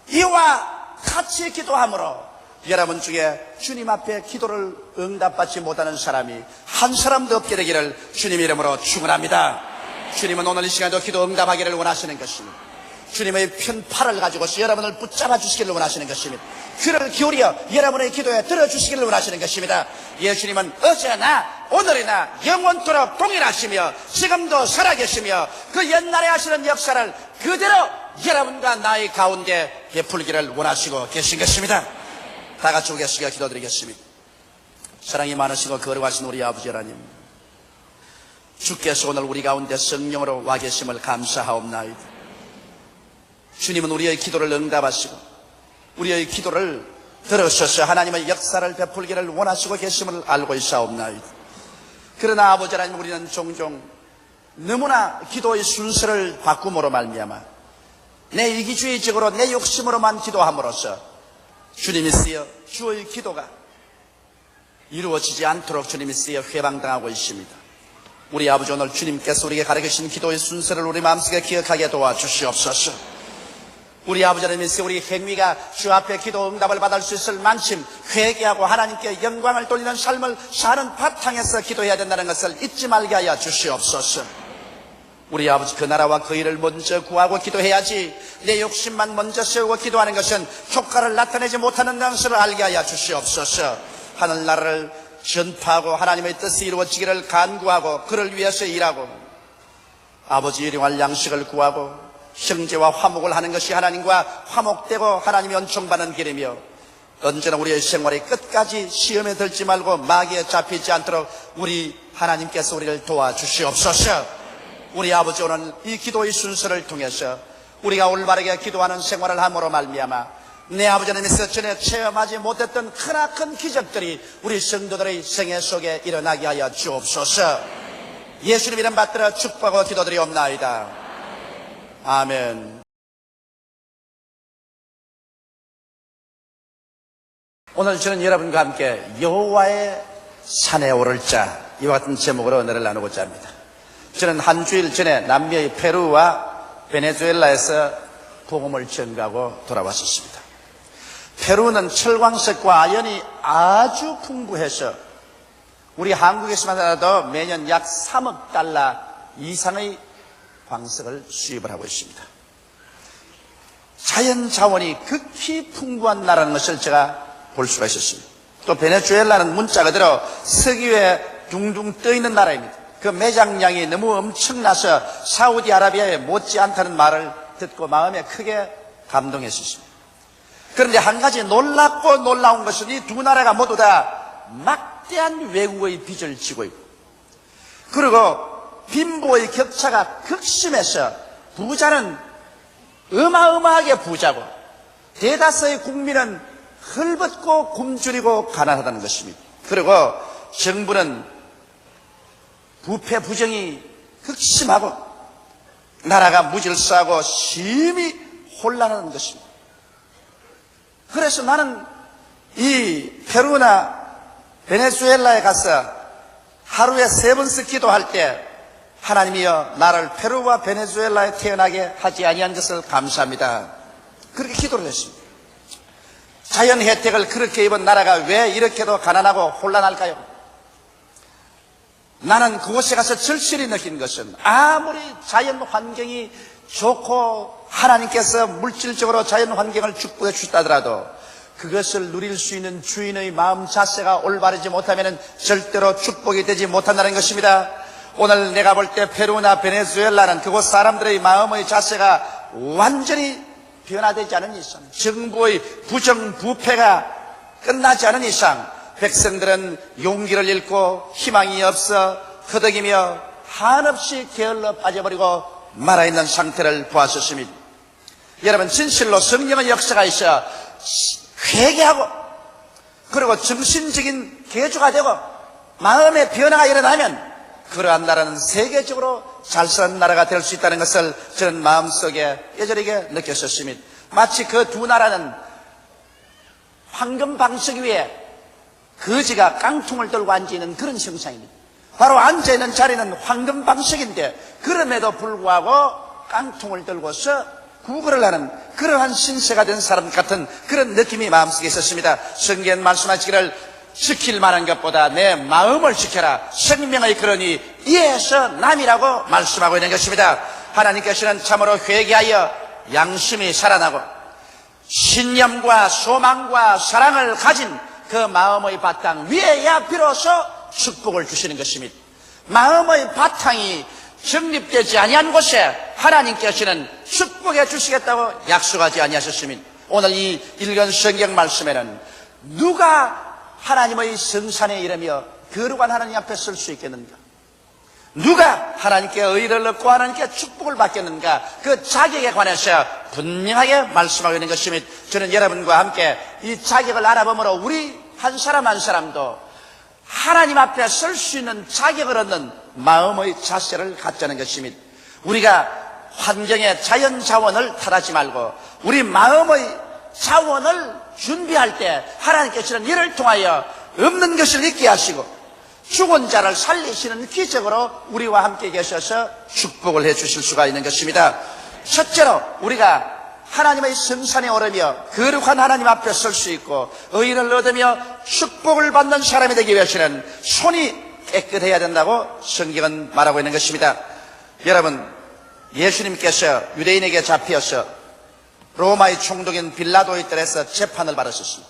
이와 같이 기도함으로 여러분 중에 주님 앞에 기도를 응답받지 못하는 사람이 한 사람도 없게 되기를 주님 이름으로 축원합니다. 주님은 오늘 이 시간도 기도 응답하기를 원하시는 것입니다. 주님의 편팔을 가지고서 여러분을 붙잡아 주시기를 원하시는 것입니다. 귀를 기울여 여러분의 기도에 들어주시기를 원하시는 것입니다. 예수님은 어제나 오늘이나 영원토록 동일하시며 지금도 살아계시며 그 옛날에 하시는 역사를 그대로 여러분과 나의 가운데 베풀기를 원하시고 계신 것입니다. 다 같이 우리 계시게 기도드리겠습니다. 사랑이 많으시고 거룩하신 우리 아버지 하나님, 주께서 오늘 우리 가운데 성령으로 와 계심을 감사하옵나이다. 주님은 우리의 기도를 응답하시고 우리의 기도를 들으셔서 하나님의 역사를 베풀기를 원하시고 계심을 알고 있사옵나이다. 그러나 아버지 하나님, 우리는 종종 너무나 기도의 순서를 바꿈으로 말미암아 내 이기주의적으로 내 욕심으로만 기도함으로써 주님이 쓰여 주의 기도가 이루어지지 않도록 주님이 쓰여 회방당하고 있습니다. 우리 아버지, 오늘 주님께서 우리에게 가르치신 기도의 순서를 우리 마음속에 기억하게 도와주시옵소서. 우리 아버지 하나님께서 우리 행위가 주 앞에 기도 응답을 받을 수 있을 만큼 회개하고 하나님께 영광을 돌리는 삶을 사는 바탕에서 기도해야 된다는 것을 잊지 말게 하여 주시옵소서. 우리 아버지, 그 나라와 그 일을 먼저 구하고 기도해야지 내 욕심만 먼저 세우고 기도하는 것은 효과를 나타내지 못하는 것을 알게 하여 주시옵소서. 하늘나라를 전파하고 하나님의 뜻이 이루어지기를 간구하고 그를 위해서 일하고 아버지 일용할 양식을 구하고 형제와 화목을 하는 것이 하나님과 화목되고 하나님이 은총받는 길이며 언제나 우리의 생활이 끝까지 시험에 들지 말고 마귀에 잡히지 않도록 우리 하나님께서 우리를 도와주시옵소서. 우리 아버지, 오늘 이 기도의 순서를 통해서 우리가 올바르게 기도하는 생활을 함으로 말미암아 내 아버지 하나님께서 전에 체험하지 못했던 크나큰 기적들이 우리 성도들의 생애 속에 일어나게 하여 주옵소서. 예수님 이름 받들어 축복하고 기도드리옵나이다. 아멘. 오늘 저는 여러분과 함께 여호와의 산에 오를 자, 이와 같은 제목으로 은혜를 나누고자 합니다. 저는 한 주일 전에 남미의 페루와 베네수엘라에서 복음을 전가하고 돌아왔었습니다. 페루는 철광석과 아연이 아주 풍부해서 우리 한국에서만 하더라도 매년 약 3억 달러 이상의 광석을 수입을 하고 있습니다. 자연 자원이 극히 풍부한 나라는 것을 제가 볼 수가 있었습니다. 또 베네수엘라는 문자 그대로 석유에 둥둥 떠 있는 나라입니다. 그 매장량이 너무 엄청나서 사우디아라비아에 못지않다는 말을 듣고 마음에 크게 감동했었습니다. 그런데 한 가지 놀랍고 놀라운 것은 이 두 나라가 모두 다 막대한 외국의 빚을 지고 있고, 그리고 빈부의 격차가 극심해서 부자는 어마어마하게 부자고 대다수의 국민은 헐벗고 굶주리고 가난하다는 것입니다. 그리고 정부는 부패 부정이 극심하고 나라가 무질서하고 심히 혼란하는 것입니다. 그래서 나는 이 페루나 베네수엘라에 가서 하루에 3번씩 기도할 때 하나님이여 나를 페루와 베네수엘라에 태어나게 하지 아니한 것을 감사합니다. 그렇게 기도를 했습니다. 자연 혜택을 그렇게 입은 나라가 왜 이렇게도 가난하고 혼란할까요? 나는 그곳에 가서 절실히 느낀 것은 아무리 자연 환경이 좋고 하나님께서 물질적으로 자연 환경을 축복해 주시다더라도 그것을 누릴 수 있는 주인의 마음 자세가 올바르지 못하면 절대로 축복이 되지 못한다는 것입니다. 오늘 내가 볼 때 페루나 베네수엘라는 그곳 사람들의 마음의 자세가 완전히 변화되지 않은 이상, 정부의 부정부패가 끝나지 않은 이상 백성들은 용기를 잃고 희망이 없어 허덕이며 한없이 게을러 빠져버리고 말아있는 상태를 보았었습니다. 여러분, 진실로 성령의 역사가 있어 회개하고 그리고 정신적인 개조가 되고 마음의 변화가 일어나면 그러한 나라는 세계적으로 잘 사는 나라가 될 수 있다는 것을 저는 마음속에 예절하게 느꼈었습니다. 마치 그 두 나라는 황금 방석 위에 거지가 깡통을 들고 앉아있는 그런 형상입니다. 바로 앉아있는 자리는 황금 방석인데 그럼에도 불구하고 깡통을 들고서 구걸을 하는 그러한 신세가 된 사람 같은 그런 느낌이 마음속에 있었습니다. 성경 말씀하시기를 지킬 만한 것보다 내 마음을 지켜라. 생명의 근원이 이에서 남이라고 말씀하고 있는 것입니다. 하나님께서는 참으로 회개하여 양심이 살아나고 신념과 소망과 사랑을 가진 그 마음의 바탕 위에야 비로소 축복을 주시는 것입니다. 마음의 바탕이 정립되지 아니한 곳에 하나님께서는 축복해 주시겠다고 약속하지 아니하셨습니다. 오늘 이 읽은 성경 말씀에는 누가 하나님의 성산에 이르며 거룩한 하나님 앞에 설 수 있겠는가? 누가 하나님께 의를 얻고 하나님께 축복을 받겠는가? 그 자격에 관해서 분명하게 말씀하고 있는 것입니다. 저는 여러분과 함께 이 자격을 알아보므로 우리 한 사람 한 사람도 하나님 앞에 설 수 있는 자격을 얻는 마음의 자세를 갖자는 것입니다. 우리가 환경의 자연 자원을 탓하지 말고 우리 마음의 자원을 준비할 때 하나님께서는 이를 통하여 없는 것을 있게 하시고 죽은 자를 살리시는 기적으로 우리와 함께 계셔서 축복을 해 주실 수가 있는 것입니다. 첫째로 우리가 하나님의 성산에 오르며 거룩한 하나님 앞에 설 수 있고 의를 얻으며 축복을 받는 사람이 되기 위해서는 손이 깨끗해야 된다고 성경은 말하고 있는 것입니다. 여러분, 예수님께서 유대인에게 잡혀서 로마의 총독인 빌라도의 뜰에서 재판을 받으셨습니다.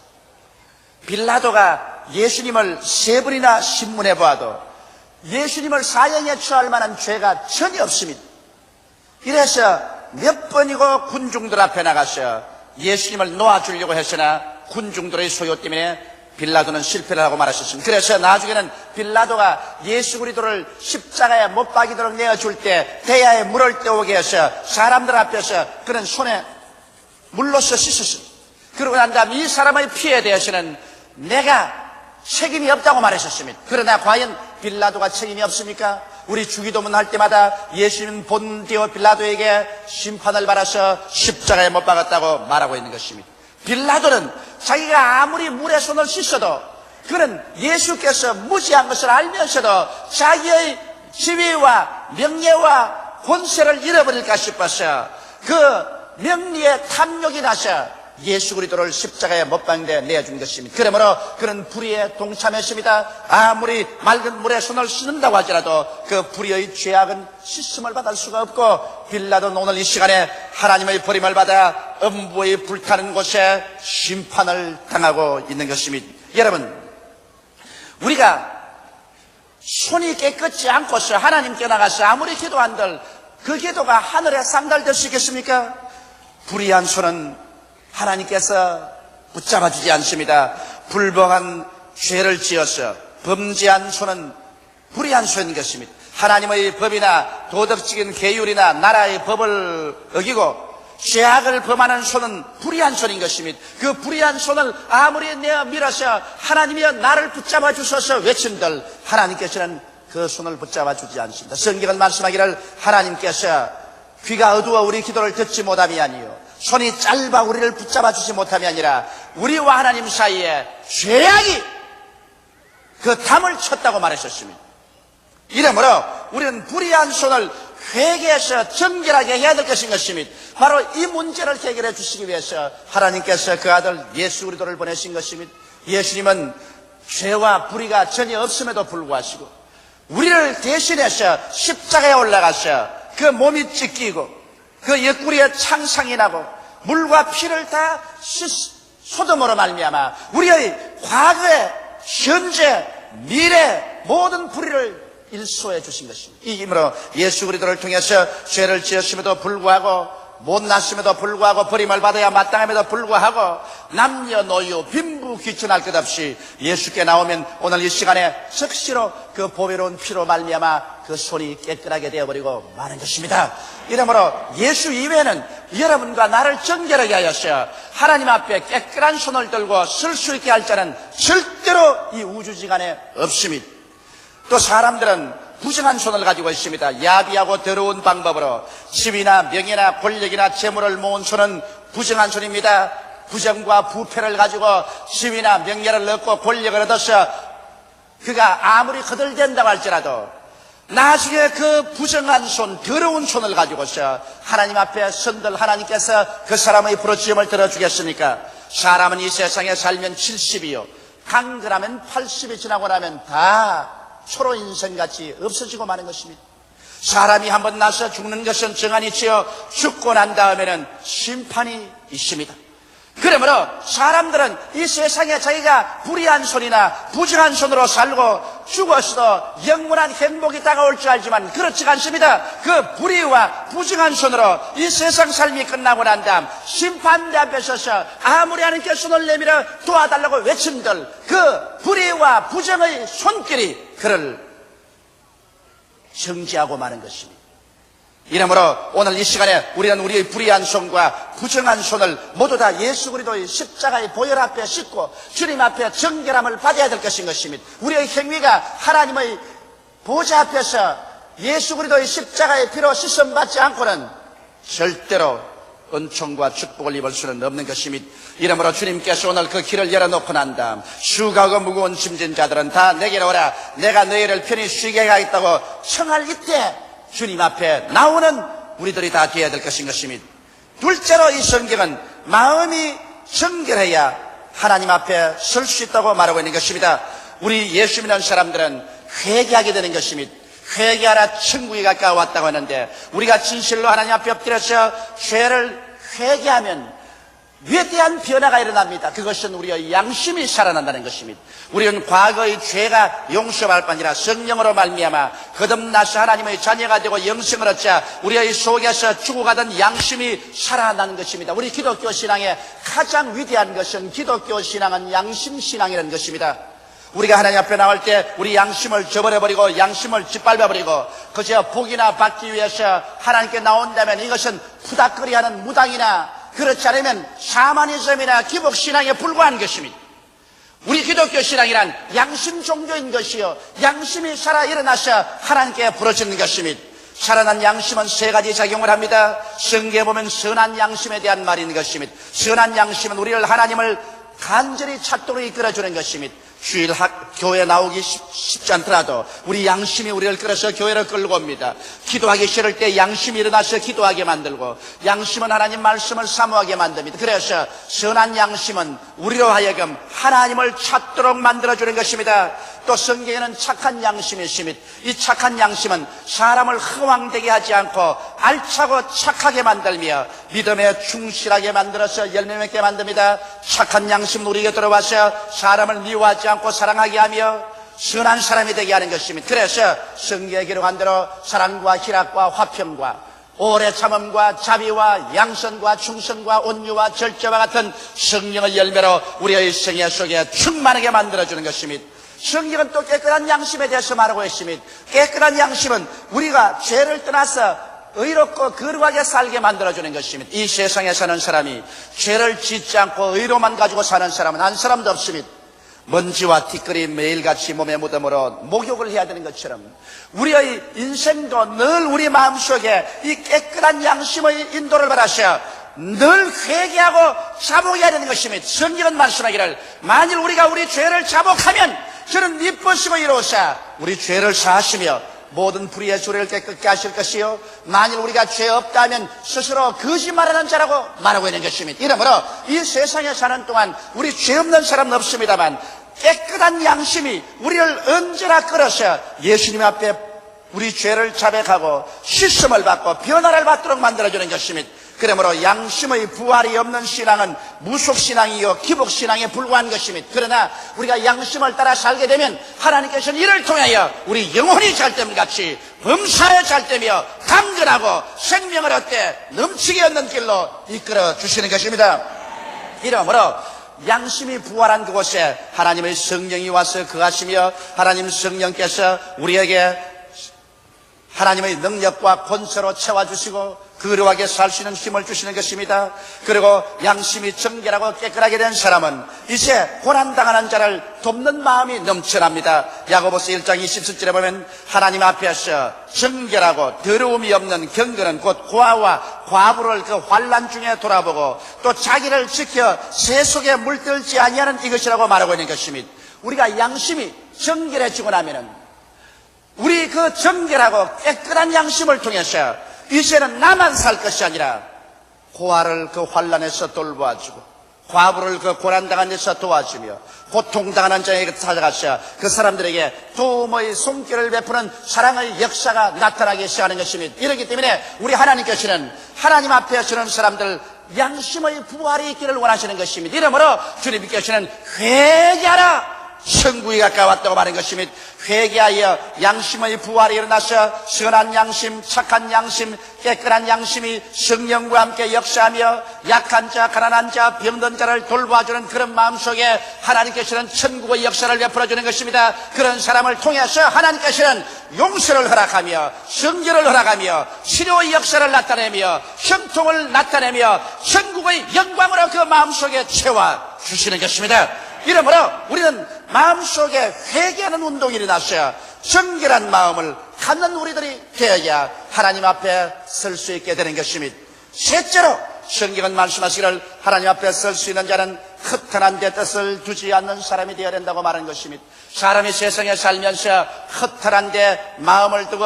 빌라도가 예수님을 세 번이나 신문해 보아도 예수님을 사형에 처할 만한 죄가 전혀 없습니다. 이래서 몇 번이고 군중들 앞에 나가서 예수님을 놓아주려고 했으나 군중들의 소요 때문에 빌라도는 실패를 하고 말았었습니다. 그래서 나중에는 빌라도가 예수 그리스도를 십자가에 못 박이도록 내어줄 때 대야에 물을 떠오게 해서 사람들 앞에서 그는 손에 물로써 씻었습니다. 그러고 난 다음 이 사람의 피해에 대해서는 내가 책임이 없다고 말했었습니다. 그러나 과연 빌라도가 책임이 없습니까? 우리 주기도문 할 때마다 예수님 본디오 빌라도에게 심판을 받아서 십자가에 못 박았다고 말하고 있는 것입니다. 빌라도는 자기가 아무리 물에 손을 씻어도 그는 예수께서 무지한 것을 알면서도 자기의 지위와 명예와 권세를 잃어버릴까 싶어서 그 명리에 탐욕이 나서 예수 그리스도를 십자가에 못 박는 데 내어준 것입니다. 그러므로 그는 불의에 동참했습니다. 아무리 맑은 물에 손을 씻는다고 할지라도 그 불의의 죄악은 씻음을 받을 수가 없고 빌라도는 오늘 이 시간에 하나님의 버림을 받아 음부의 불타는 곳에 심판을 당하고 있는 것입니다. 여러분, 우리가 손이 깨끗지 않고서 하나님께 나가서 아무리 기도한들 그 기도가 하늘에 상달될 수 있겠습니까? 불의한 손은 하나님께서 붙잡아 주지 않습니다. 불법한 죄를 지어서 범죄한 손은 불의한 손인 것입니다. 하나님의 법이나 도덕적인 계율이나 나라의 법을 어기고 죄악을 범하는 손은 불의한 손인 것입니다. 그 불의한 손을 아무리 내어 밀어서 하나님이여 나를 붙잡아 주소서 외친들 하나님께서는 그 손을 붙잡아 주지 않습니다. 성경은 말씀하기를 하나님께서 귀가 어두워 우리 기도를 듣지 못함이 아니요 손이 짧아 우리를 붙잡아 주지 못함이 아니라 우리와 하나님 사이에 죄악이 그 담을 쳤다고 말했었습니다. 이러므로 우리는 불의한 손을 회개해서 정결하게 해야 될 것인 것입니다. 바로 이 문제를 해결해 주시기 위해서 하나님께서 그 아들 예수 그리스도를 보내신 것입니다. 예수님은 죄와 불의가 전혀 없음에도 불구하고 우리를 대신해서 십자가에 올라가서 그 몸이 찢기고 그 옆구리에 창상이 나고 물과 피를 다 소돔으로 말미암아 우리의 과거에 현재 미래 모든 불의를 일소해 주신 것입니다. 이 힘으로 예수 그리스도를 통해서 죄를 지었음에도 불구하고 못났음에도 불구하고 버림을 받아야 마땅함에도 불구하고 남녀노유 빈부귀천할 것 없이 예수께 나오면 오늘 이 시간에 즉시로 그 보배로운 피로 말미암아 그 손이 깨끗하게 되어버리고 마는 것입니다. 이러므로 예수 이외에는 여러분과 나를 정결하게 하여서 하나님 앞에 깨끗한 손을 들고 설 수 있게 할 자는 절대로 이 우주지간에 없습니다. 또 사람들은 부정한 손을 가지고 있습니다. 야비하고 더러운 방법으로 지위나 명예나 권력이나 재물을 모은 손은 부정한 손입니다. 부정과 부패를 가지고 지위나 명예를 얻고 권력을 얻어서 그가 아무리 거들댄다고 할지라도 나중에 그 부정한 손, 더러운 손을 가지고서 하나님 앞에 선들 하나님께서 그 사람의 부르짖음을 들어주겠습니까? 사람은 이 세상에 살면 70이요 강건하면 80이 지나고 나면 다 초로 인생같이 없어지고 마는 것입니다. 사람이 한번 나서 죽는 것은 정한이지요 죽고 난 다음에는 심판이 있습니다. 그러므로 사람들은 이 세상에 자기가 불의한 손이나 부정한 손으로 살고 죽었어도 영원한 행복이 다가올 줄 알지만 그렇지 않습니다. 그 불의와 부정한 손으로 이 세상 삶이 끝나고 난 다음 심판대 앞에 서서 아무리 하나님께 손을 내밀어 도와달라고 외친들 그 불의와 부정의 손길이 그를 정지하고 마는 것입니다. 이러므로 오늘 이 시간에 우리는 우리의 불의한 손과 부정한 손을 모두 다 예수 그리스도의 십자가의 보혈 앞에 싣고 주님 앞에 정결함을 받아야 될 것인 것입니다. 우리의 행위가 하나님의 보좌 앞에서 예수 그리스도의 십자가의 피로 씻음 받지 않고는 절대로 은총과 축복을 입을 수는 없는 것입니다. 이러므로 주님께서 오늘 그 길을 열어놓고 난 다음 수고하고 무거운 짐진 자들은 다 내게로 오라 내가 너희를 편히 쉬게 하겠다고 청할 이때 주님 앞에 나오는 우리들이 다 되어야 될 것인 것입니다. 둘째로 이 성경은 마음이 정결해야 하나님 앞에 설 수 있다고 말하고 있는 것입니다. 우리 예수 믿는 사람들은 회개하게 되는 것입니다. 회개하라 천국이 가까워왔다고 하는데 우리가 진실로 하나님 앞에 엎드려서 죄를 회개하면 위대한 변화가 일어납니다. 그것은 우리의 양심이 살아난다는 것입니다. 우리는 과거의 죄가 용서할 뿐 아니라 성령으로 말미암아 거듭나서 하나님의 자녀가 되고 영생을 얻자 우리의 속에서 죽어가던 양심이 살아나는 것입니다. 우리 기독교 신앙의 가장 위대한 것은 기독교 신앙은 양심 신앙이라는 것입니다. 우리가 하나님 앞에 나올 때 우리 양심을 저버려버리고 양심을 짓밟아버리고 그저 복이나 받기 위해서 하나님께 나온다면 이것은 푸닥거리하는 무당이나 그렇지 않으면 샤머니즘이나 기복신앙에 불과한 것입니다. 우리 기독교 신앙이란 양심 종교인 것이요 양심이 살아 일어나서 하나님께 부르짖는 것입니다. 살아난 양심은 세 가지 작용을 합니다. 성경에 보면 선한 양심에 대한 말이 있는 것입니다. 선한 양심은 우리를 하나님을 간절히 찾도록 이끌어주는 것입니다. 주일 교회 나오기 쉽지 않더라도 우리 양심이 우리를 끌어서 교회를 끌고 옵니다. 기도하기 싫을 때 양심이 일어나서 기도하게 만들고 양심은 하나님 말씀을 사모하게 만듭니다. 그래서 선한 양심은 우리로 하여금 하나님을 찾도록 만들어주는 것입니다. 또 성경에는 착한 양심이 있습니다. 이 착한 양심은 사람을 허황되게 하지 않고 알차고 착하게 만들며 믿음에 충실하게 만들어서 열매 맺게 만듭니다. 착한 양심은 우리에게 들어와서 사람을 미워하지 않고 사랑하게 하며 선한 사람이 되게 하는 것입니다. 그래서 성경에 기록한 대로 사랑과 희락과 화평과 오래 참음과 자비와 양선과 충성과 온유와 절제와 같은 성령의 열매로 우리의 생애 속에 충만하게 만들어주는 것입니다. 성경은 또 깨끗한 양심에 대해서 말하고 있습니다. 깨끗한 양심은 우리가 죄를 떠나서 의롭고 거룩하게 살게 만들어주는 것입니다. 이 세상에 사는 사람이 죄를 짓지 않고 의로만 가지고 사는 사람은 한 사람도 없습니다. 먼지와 티끌이 매일같이 몸에 묻음으로 목욕을 해야 되는 것처럼 우리의 인생도 늘 우리 마음속에 이 깨끗한 양심의 인도를 받아서 늘 회개하고 자복해야 되는 것입니다. 성경은 말씀하기를 만일 우리가 우리 죄를 자복하면 저는 미쁘시고 이로사 우리 죄를 사하시며 모든 불의의 조례를 깨끗게 하실 것이요 만일 우리가 죄 없다면 스스로 거짓말하는 자라고 말하고 있는 것입니다. 이러므로 이 세상에 사는 동안 우리 죄 없는 사람은 없습니다만 깨끗한 양심이 우리를 언제나 끌어서 예수님 앞에 우리 죄를 자백하고 씻음을 받고 변화를 받도록 만들어주는 것입니다. 그러므로 양심의 부활이 없는 신앙은 무속신앙이요 기복신앙에 불과한 것입니다. 그러나 우리가 양심을 따라 살게 되면 하나님께서는 이를 통하여 우리 영혼이 잘됨 같이 범사에 잘되며 강건하고 생명을 얻되 넘치게 얻는 길로 이끌어 주시는 것입니다. 이러므로 양심이 부활한 그곳에 하나님의 성령이 와서 거하시며 하나님 성령께서 우리에게 하나님의 능력과 권세로 채워주시고 거룩하게 살 수 있는 힘을 주시는 것입니다. 그리고 양심이 정결하고 깨끗하게 된 사람은 이제 고난당하는 자를 돕는 마음이 넘쳐납니다. 야고보서 1장 27절에 보면 하나님 앞에서 정결하고 더러움이 없는 경건은 곧 고아와 과부를 그 환난 중에 돌아보고 또 자기를 지켜 새 속에 물들지 아니하는 이것이라고 말하고 있는 것입니다. 우리가 양심이 정결해지고 나면은 우리 그 정결하고 깨끗한 양심을 통해서 이제는 나만 살 것이 아니라 고아를 그 환난에서 돌보아주고 과부를 그 고난당한 데서 도와주며 고통당하는 자에게 찾아가서 그 사람들에게 도움의 손길을 베푸는 사랑의 역사가 나타나기 시작하는 것입니다. 이렇기 때문에 우리 하나님께서는 하나님 앞에 서는 사람들 양심의 부활이 있기를 원하시는 것입니다. 이러므로 주님께서는 회개하라, 천국이 가까웠다고 말한 것입니다. 회개하여 양심의 부활이 일어나서 선한 양심, 착한 양심, 깨끗한 양심이 성령과 함께 역사하며 약한 자, 가난한 자, 병든 자를 돌봐주는 그런 마음속에 하나님께서는 천국의 역사를 베풀어주는 것입니다. 그런 사람을 통해서 하나님께서는 용서를 허락하며 성결을 허락하며 치료의 역사를 나타내며 형통을 나타내며 천국의 영광으로 그 마음속에 채워주시는 것입니다. 이러므로 우리는 마음속에 회개하는 운동이 일어나서 정결한 마음을 갖는 우리들이 되어야 하나님 앞에 설 수 있게 되는 것입니다. 셋째로 성경은 말씀하시기를 하나님 앞에 설 수 있는 자는 허탄한 데 뜻을 두지 않는 사람이 되어야 된다고 말한 것입니다. 사람이 세상에 살면서 허탄한 데 마음을 두고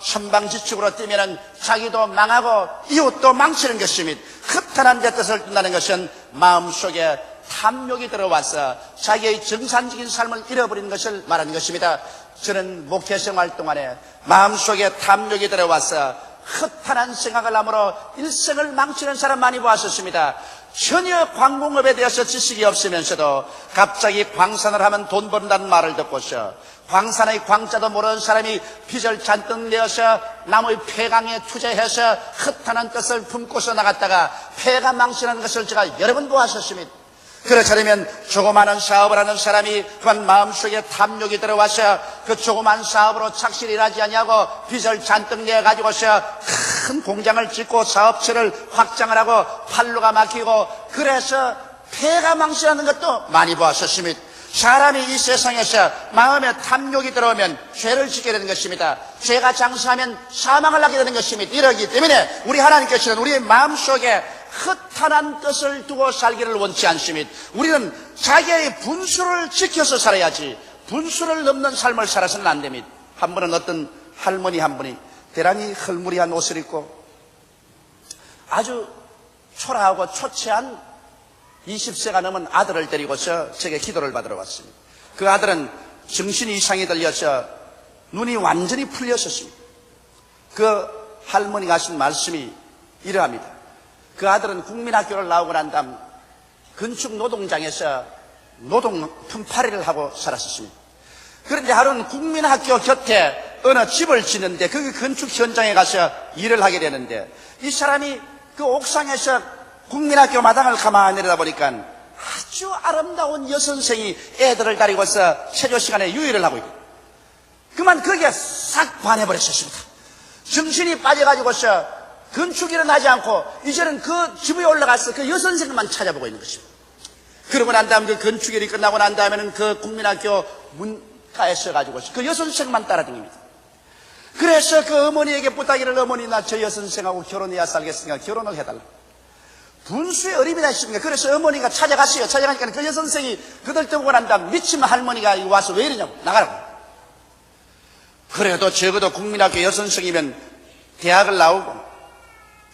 천방지축으로 뛰면은 자기도 망하고 이웃도 망치는 것입니다. 허탄한 데 뜻을 둔다는 것은 마음속에 탐욕이 들어와서 자기의 정상적인 삶을 잃어버리는 것을 말하는 것입니다. 저는 목회생활 동안에 마음속에 탐욕이 들어와서 허탄한 생각을 함으로 일생을 망치는 사람 많이 보았었습니다. 전혀 광공업에 대해서 지식이 없으면서도 갑자기 광산을 하면 돈 번다는 말을 듣고서 광산의 광자도 모르는 사람이 빚을 잔뜩 내어서 남의 폐강에 투자해서 허탄한 뜻을 품고서 나갔다가 폐가 망치는 것을 제가 여러 번 보았었습니다. 그렇지 않으면 조그마한 사업을 하는 사람이 그만 마음속에 탐욕이 들어와서 그 조그만 사업으로 착실히 일하지 아니하고 빚을 잔뜩 내가지고서 큰 공장을 짓고 사업체를 확장을 하고 판로가 막히고 그래서 폐가 망신하는 것도 많이 보았었습니다. 사람이 이 세상에서 마음에 탐욕이 들어오면 죄를 짓게 되는 것입니다. 죄가 장수하면 사망을 하게 되는 것입니다. 이러기 때문에 우리 하나님께서는 우리의 마음속에 허탄한 뜻을 두고 살기를 원치 않습니다. 우리는 자기의 분수를 지켜서 살아야지 분수를 넘는 삶을 살아서는 안 됩니다. 한 번은 어떤 할머니 한 분이 대단히 헐무리한 옷을 입고 아주 초라하고 초췌한 20세가 넘은 아들을 데리고서 제게 기도를 받으러 왔습니다. 그 아들은 정신이 이상이 들려서 눈이 완전히 풀렸었습니다. 그 할머니가 하신 말씀이 이러합니다. 그 아들은 국민학교를 나오고 난 다음 건축 노동장에서 노동 품팔이를 하고 살았었습니다. 그런데 하루는 국민학교 곁에 어느 집을 짓는데 그 건축 현장에 가서 일을 하게 되는데 이 사람이 그 옥상에서 국민학교 마당을 가만히 내려다보니까 아주 아름다운 여선생이 애들을 데리고서 체조 시간에 유의를 하고 있고 그만 거기에 싹 반해버렸었습니다. 정신이 빠져가지고서 건축일은 하지 않고 이제는 그 집에 올라가서 그 여선생만 찾아보고 있는 것입니다. 그러고 난 다음 그 건축일이 끝나고 난 다음에는 그 국민학교 문가에 서가지고서 그 여선생만 따라다닙니다. 그래서 그 어머니에게 부탁이를 어머니 나 저 여선생하고 결혼해야 살겠으니까 결혼을 해달라. 분수에 어림이 다 있습니까? 그래서 어머니가 찾아갔어요. 찾아가니까 그 여선생이 그들 떠보고 난 다음 미친 할머니가 와서 왜 이러냐고 나가라고. 그래도 적어도 국민학교 여선생이면 대학을 나오고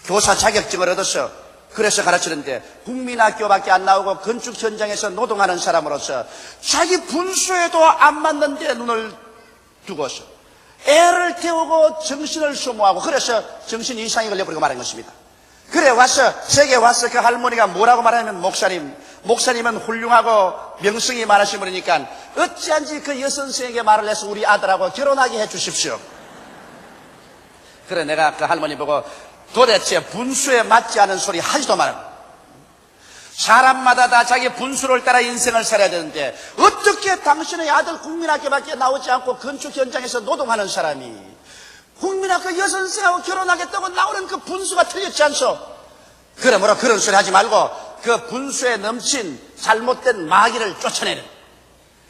교사 자격증을 얻어서 그래서 가르치는데 국민학교밖에 안 나오고 건축 현장에서 노동하는 사람으로서 자기 분수에도 안 맞는데 눈을 두고서 애를 태우고 정신을 소모하고 그래서 정신 이상이 걸려버리고 말한 것입니다. 그래 와서 제게 와서 그 할머니가 뭐라고 말하냐면 목사님은 훌륭하고 명성이 많으신 분이니까 어찌한지 그 여선생에게 말을 해서 우리 아들하고 결혼하게 해 주십시오. 그래 내가 그 할머니 보고 도대체 분수에 맞지 않은 소리 하지도 말고 사람마다 다 자기 분수를 따라 인생을 살아야 되는데 어떻게 당신의 아들 국민학교밖에 나오지 않고 건축 현장에서 노동하는 사람이 국민학교 여선생하고 결혼하겠다고 나오는 그 분수가 틀렸지 않소? 그러므로 그런 소리 하지 말고 그 분수에 넘친 잘못된 마귀를 쫓아내는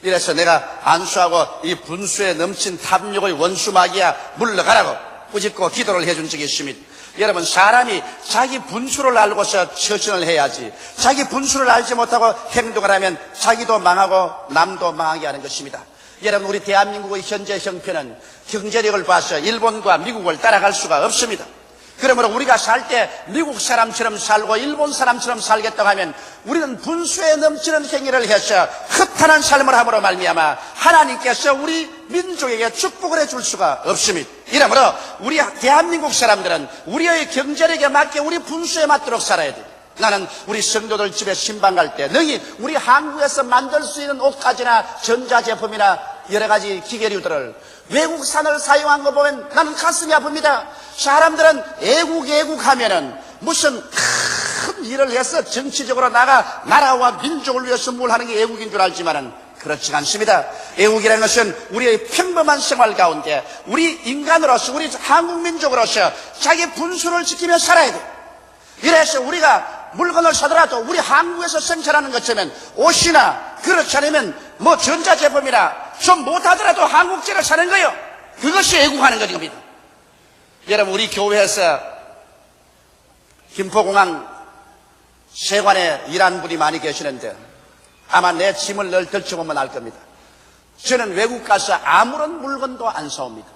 이래서 내가 안수하고 이 분수에 넘친 탐욕의 원수 마귀야 물러가라고 꾸짖고 기도를 해준 적이 있습니다. 여러분 사람이 자기 분수를 알고서 처신을 해야지 자기 분수를 알지 못하고 행동을 하면 자기도 망하고 남도 망하게 하는 것입니다. 여러분, 우리 대한민국의 현재 형편은 경제력을 봐서 일본과 미국을 따라갈 수가 없습니다. 그러므로 우리가 살 때 미국 사람처럼 살고 일본 사람처럼 살겠다고 하면 우리는 분수에 넘치는 행위를 해서 허탄한 삶을 함으로 말미암아 하나님께서 우리 민족에게 축복을 해줄 수가 없습니다. 이러므로 우리 대한민국 사람들은 우리의 경제력에 맞게 우리 분수에 맞도록 살아야 돼요. 나는 우리 성도들 집에 신방 갈 때 너희 우리 한국에서 만들 수 있는 옷가지나 전자제품이나 여러 가지 기계류들을 외국산을 사용한 거 보면 나는 가슴이 아픕니다. 사람들은 애국 하면은 무슨 큰 일을 해서 정치적으로 나라와 민족을 위해서 뭘 하는 게 애국인 줄 알지만은 그렇지가 않습니다. 애국이라는 것은 우리의 평범한 생활 가운데 우리 인간으로서 우리 한국 민족으로서 자기 분수를 지키며 살아야 돼요. 이래서 우리가 물건을 사더라도 우리 한국에서 생산하는 것처럼 옷이나 그렇지 않으면 뭐 전자제품이나 좀 못하더라도 한국제를 사는 거예요. 그것이 애국하는 것입니다. 여러분, 우리 교회에서 김포공항 세관에 일하는 분이 많이 계시는데 아마 내 짐을 늘 들춰보면 알 겁니다. 저는 외국 가서 아무런 물건도 안 사옵니다.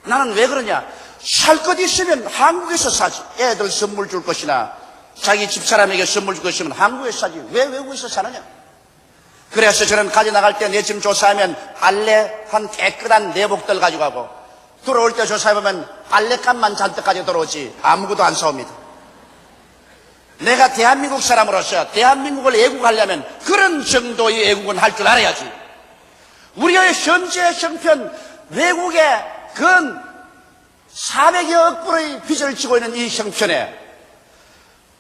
나는 왜 그러냐? 살 것 있으면 한국에서 사지. 애들 선물 줄 것이나 자기 집사람에게 선물 줄 것이면 한국에서 사지. 왜 외국에서 사느냐? 그래서 저는 가져나갈 때 내 짐 조사하면 빨래 한 깨끗한 내복들 가지고 가고 들어올 때 조사해보면 빨래값만 잔뜩 가지고 들어오지 아무것도 안 사옵니다. 내가 대한민국 사람으로서 대한민국을 애국하려면 그런 정도의 애국은 할 줄 알아야지. 우리의 현재 형편 외국에 근 400여 불의 빚을 지고 있는 이 형편에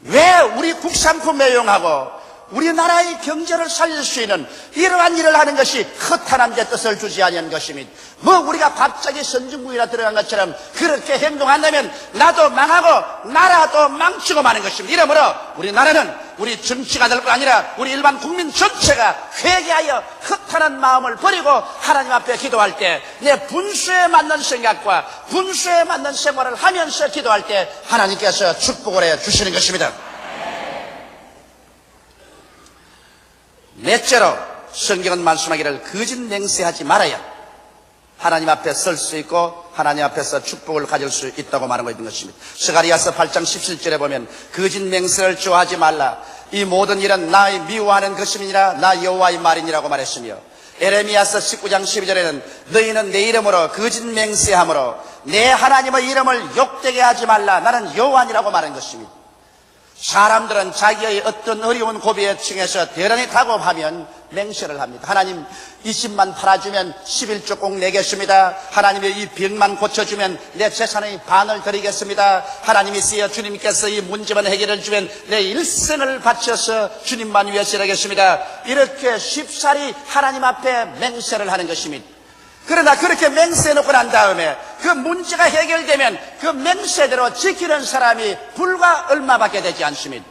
왜 우리 국산품 애용하고 우리나라의 경제를 살릴 수 있는 이러한 일을 하는 것이 허탄한 데 뜻을 주지 아니한 것입니다. 뭐 우리가 갑자기 선진국이나 들어간 것처럼 그렇게 행동한다면 나도 망하고 나라도 망치고 마는 것입니다. 이러므로 우리나라는 우리 정치가들뿐 아니라 우리 일반 국민 전체가 회개하여 허탄한 마음을 버리고 하나님 앞에 기도할 때 내 분수에 맞는 생각과 분수에 맞는 생활을 하면서 기도할 때 하나님께서 축복을 해 주시는 것입니다. 넷째로 성경은 말씀하기를 거짓 맹세하지 말아야 하나님 앞에 설 수 있고 하나님 앞에서 축복을 가질 수 있다고 말하고 있는 것입니다. 스가랴서 8장 17절에 보면 거짓 맹세를 좋아하지 말라. 이 모든 일은 나의 미워하는 것임이니라 나 여호와의 말이니라고 말했으며 에레미야서 19장 12절에는 너희는 내 이름으로 거짓 맹세함으로 내 하나님의 이름을 욕되게 하지 말라. 나는 여호와니라고 말한 것입니다. 사람들은 자기의 어떤 어려운 고비에 층에서 대단히 다급하면 맹세를 합니다. 하나님 20만 팔아주면 11조 꼭 내겠습니다. 하나님이 이 병만 고쳐주면 내 재산의 반을 드리겠습니다. 하나님이 쓰여 주님께서 이 문제만 해결해 주면 내 일생을 바쳐서 주님만 위해서 일하겠습니다. 이렇게 쉽사리 하나님 앞에 맹세를 하는 것입니다. 그러나 그렇게 맹세해놓고 난 다음에 그 문제가 해결되면 그 맹세대로 지키는 사람이 불과 얼마밖에 되지 않습니다.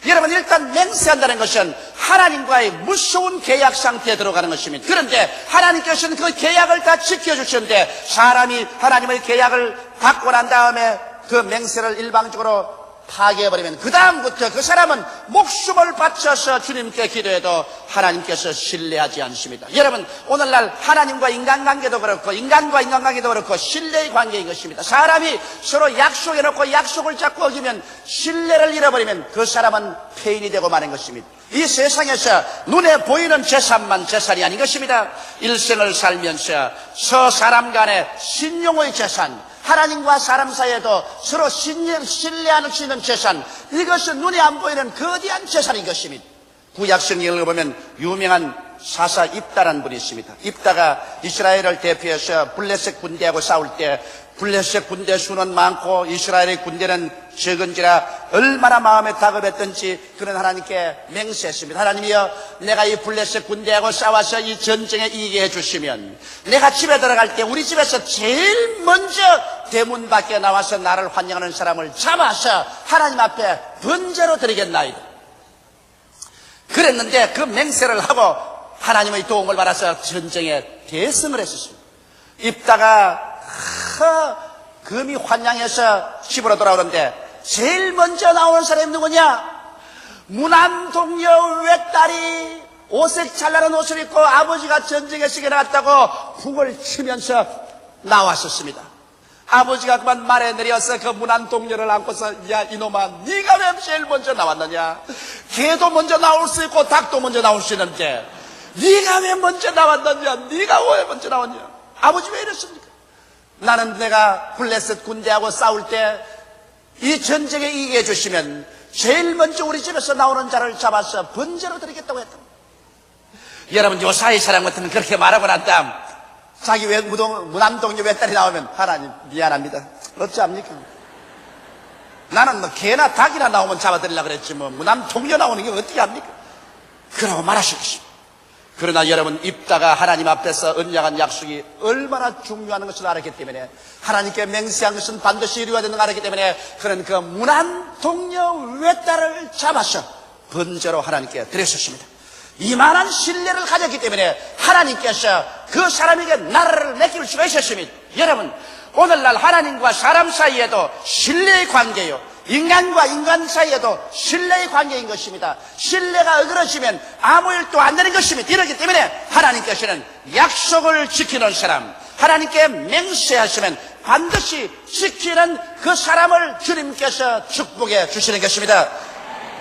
여러분, 일단 맹세한다는 것은 하나님과의 무서운 계약 상태에 들어가는 것입니다. 그런데 하나님께서는 그 계약을 다 지켜주시는데 사람이 하나님의 계약을 받고 난 다음에 그 맹세를 일방적으로 파괴해버리면 그 다음부터 그 사람은 목숨을 바쳐서 주님께 기도해도 하나님께서 신뢰하지 않습니다. 여러분, 오늘날 하나님과 인간관계도 그렇고 인간과 인간관계도 그렇고 신뢰의 관계인 것입니다. 사람이 서로 약속해놓고 약속을 자꾸 어기면 신뢰를 잃어버리면 그 사람은 폐인이 되고 마는 것입니다. 이 세상에서 눈에 보이는 재산만 재산이 아닌 것입니다. 일생을 살면서 사람 간의 신용의 재산, 하나님과 사람 사이에도 서로 신뢰할 수 있는 재산, 이것은 눈에 안 보이는 거대한 재산인 것입니다. 구약 성경을 보면 유명한 사사 입다라는 분이 있습니다. 입다가 이스라엘을 대표해서 블레셋 군대하고 싸울 때 블레셋 군대 수는 많고 이스라엘의 군대는 적은지라 얼마나 마음에 다급했던지 그런 하나님께 맹세했습니다. 하나님이여, 내가 이 블레셋 군대하고 싸워서 이 전쟁에 이기게 해주시면 내가 집에 들어갈 때 우리 집에서 제일 먼저 대문 밖에 나와서 나를 환영하는 사람을 잡아서 하나님 앞에 번제로 드리겠나이다. 그랬는데 그 맹세를 하고 하나님의 도움을 받아서 전쟁에 대승을 했었습니다. 입다가 금이 환양해서 집으로 돌아오는데 제일 먼저 나오는 사람이 누구냐? 무난동녀 외딸이 오색 찬란한 옷을 입고 아버지가 전쟁에 시계 나갔다고 북을 치면서 나왔었습니다. 아버지가 그만 말에 내려서 그 문안 동료를 안고서 야 이놈아 네가 왜 제일 먼저 나왔느냐. 개도 먼저 나올 수 있고 닭도 먼저 나올 수 있는데 네가 왜 먼저 나왔느냐. 네가 왜 먼저 나왔냐. 아버지 왜 이랬습니까? 나는 내가 블레셋 군대하고 싸울 때 이 전쟁에 이기게 해주시면 제일 먼저 우리 집에서 나오는 자를 잡아서 번제로 드리겠다고 했다. 여러분 요사이 사람 같으면 그렇게 말하고 난 다음 자기 무남동녀 외딸이 나오면 하나님 미안합니다. 어찌합니까? 나는 뭐 개나 닭이나 나오면 잡아드리려고 그랬지 뭐 무남동녀 나오는 게 어떻게 합니까? 그러고 말하실 것입니다. 그러나 여러분 입다가 하나님 앞에서 언약한 약속이 얼마나 중요한 것을 알았기 때문에 하나님께 맹세한 것은 반드시 이루어야 되는 걸 알았기 때문에 그는 그 무남동녀 외딸을 잡아서 번제로 하나님께 드렸었습니다. 이만한 신뢰를 가졌기 때문에 하나님께서 그 사람에게 나라를 맡길 수가 있었습니다. 여러분 오늘날 하나님과 사람 사이에도 신뢰의 관계요 인간과 인간 사이에도 신뢰의 관계인 것입니다. 신뢰가 어그러지면 아무 일도 안 되는 것입니다. 이렇기 때문에 하나님께서는 약속을 지키는 사람, 하나님께 맹세하시면 반드시 지키는 그 사람을 주님께서 축복해 주시는 것입니다.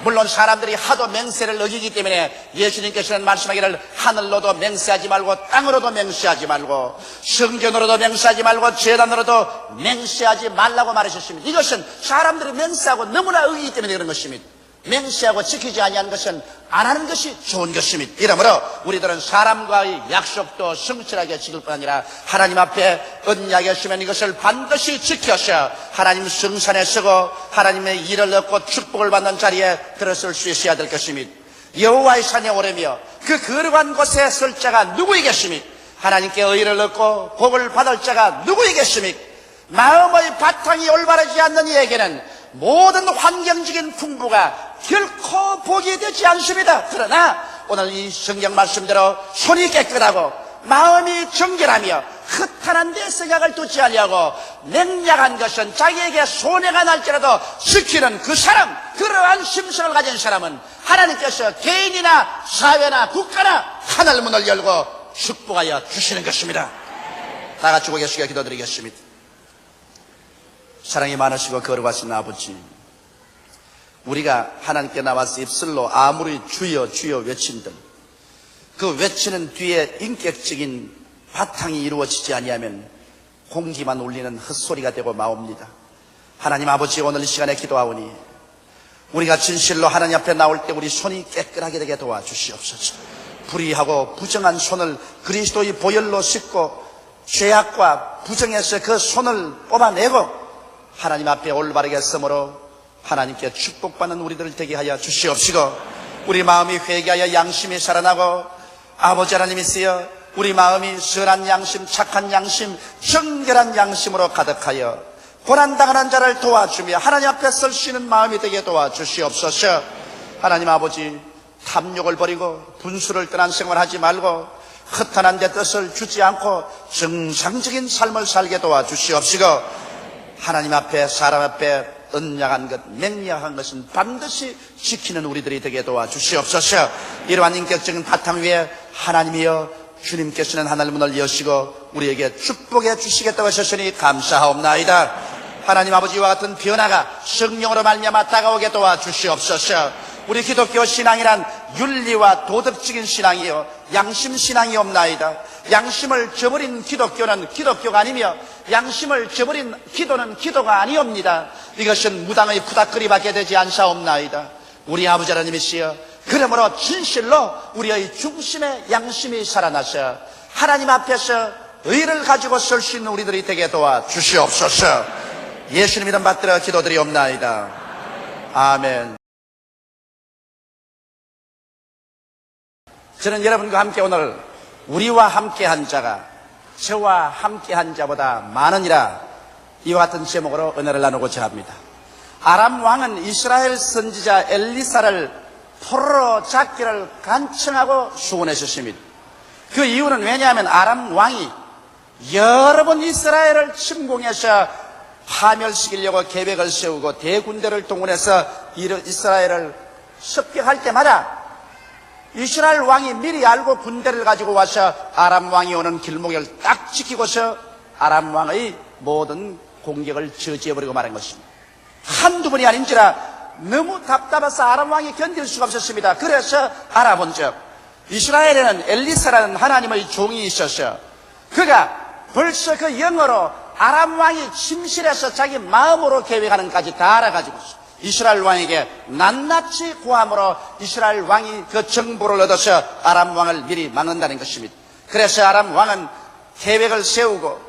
물론 사람들이 하도 맹세를 어기기 때문에 예수님께서는 말씀하기를 하늘로도 맹세하지 말고 땅으로도 맹세하지 말고 성전으로도 맹세하지 말고 제단으로도 맹세하지 말라고 말하셨습니다. 이것은 사람들이 맹세하고 너무나 어기기 때문에 그런 것입니다. 맹세하고 지키지 아니하는 것은 안 하는 것이 좋은 것입니다. 이러므로 우리들은 사람과의 약속도 성실하게 지킬 뿐 아니라 하나님 앞에 언약했으면 이것을 반드시 지켜서 하나님 성산에 서고 하나님의 일을 얻고 축복을 받는 자리에 들어설 수 있어야 될 것입니다. 여호와의 산에 오르며 그 거룩한 곳에 설 자가 누구이겠습니까? 하나님께 의를 얻고 복을 받을 자가 누구이겠습니까? 마음의 바탕이 올바르지 않는 이에게는 모든 환경적인 풍부가 결코 복이 되지 않습니다. 그러나 오늘 이 성경 말씀대로 손이 깨끗하고 마음이 정결하며 흩어난 데 생각을 두지 아니하고 맹약한 것은 자기에게 손해가 날지라도 지키는 그 사람, 그러한 심성을 가진 사람은 하나님께서 개인이나 사회나 국가나 하늘 문을 열고 축복하여 주시는 것입니다. 다 같이 고개숙여 기도드리겠습니다. 사랑이 많으시고 거룩하신 아버지, 우리가 하나님께 나와서 입술로 아무리 주여 주여 외친들 그 외치는 뒤에 인격적인 바탕이 이루어지지 아니하면 공기만 울리는 헛소리가 되고 마옵니다. 하나님 아버지, 오늘 이 시간에 기도하오니 우리가 진실로 하나님 앞에 나올 때 우리 손이 깨끗하게 되게 도와주시옵소서. 불의하고 부정한 손을 그리스도의 보혈로 씻고 죄악과 부정에서 그 손을 뽑아내고 하나님 앞에 올바르게 섬으로 하나님께 축복받는 우리들 되게 하여 주시옵시고, 우리 마음이 회개하여 양심이 살아나고 아버지 하나님이시여 우리 마음이 선한 양심, 착한 양심, 정결한 양심으로 가득하여 고난당하는 자를 도와주며 하나님 앞에 설 수 있는 마음이 되게 도와주시옵소서. 하나님 아버지, 탐욕을 버리고 분수를 떠난 생활하지 말고 허탄한 데 뜻을 주지 않고 정상적인 삶을 살게 도와주시옵시고, 하나님 앞에 사람 앞에 언약한 것, 맹약한 것은 반드시 지키는 우리들이 되게 도와주시옵소서. 이러한 인격적인 바탕 위에 하나님이여 주님께서는 하늘 문을 여시고 우리에게 축복해 주시겠다고 하셨으니 감사하옵나이다. 하나님 아버지와 같은 변화가 성령으로 말미암아 다가오게 도와주시옵소서. 우리 기독교 신앙이란 윤리와 도덕적인 신앙이요 양심 신앙이 없나이다. 양심을 저버린 기독교는 기독교가 아니며 양심을 저버린 기도는 기도가 아니옵니다. 이것은 무당의 푸닥거리밖에 되지 않사옵나이다. 우리 아버지 하나님이시여, 그러므로 진실로 우리의 중심에 양심이 살아나서 하나님 앞에서 의를 가지고 설 수 있는 우리들이 되게 도와주시옵소서. 예수님 이름 받들어 기도드리옵나이다. 아멘. 저는 여러분과 함께 오늘 우리와 함께한 자가 저와 함께한 자보다 많으니라, 이와 같은 제목으로 은혜를 나누고자 합니다. 아람 왕은 이스라엘 선지자 엘리사를 포로로 잡기를 간청하고 수군했었습니다. 그 이유는 왜냐하면 아람 왕이 여러 번 이스라엘을 침공해서 파멸시키려고 계획을 세우고 대군대를 동원해서 이스라엘을 습격할 때마다 이스라엘 왕이 미리 알고 군대를 가지고 와서 아람 왕이 오는 길목을 딱 지키고서 아람 왕의 모든 공격을 저지해버리고 말한 것입니다. 한두 번이 아닌지라 너무 답답해서 아람 왕이 견딜 수가 없었습니다. 그래서 알아본 적, 이스라엘에는 엘리사라는 하나님의 종이 있었어요. 그가 벌써 그 영어로 아람 왕이 침실에서 자기 마음으로 계획하는 까지 다 알아가지고 이스라엘 왕에게 낱낱이 구함으로 이스라엘 왕이 그 정보를 얻어서 아람 왕을 미리 막는다는 것입니다. 그래서 아람 왕은 계획을 세우고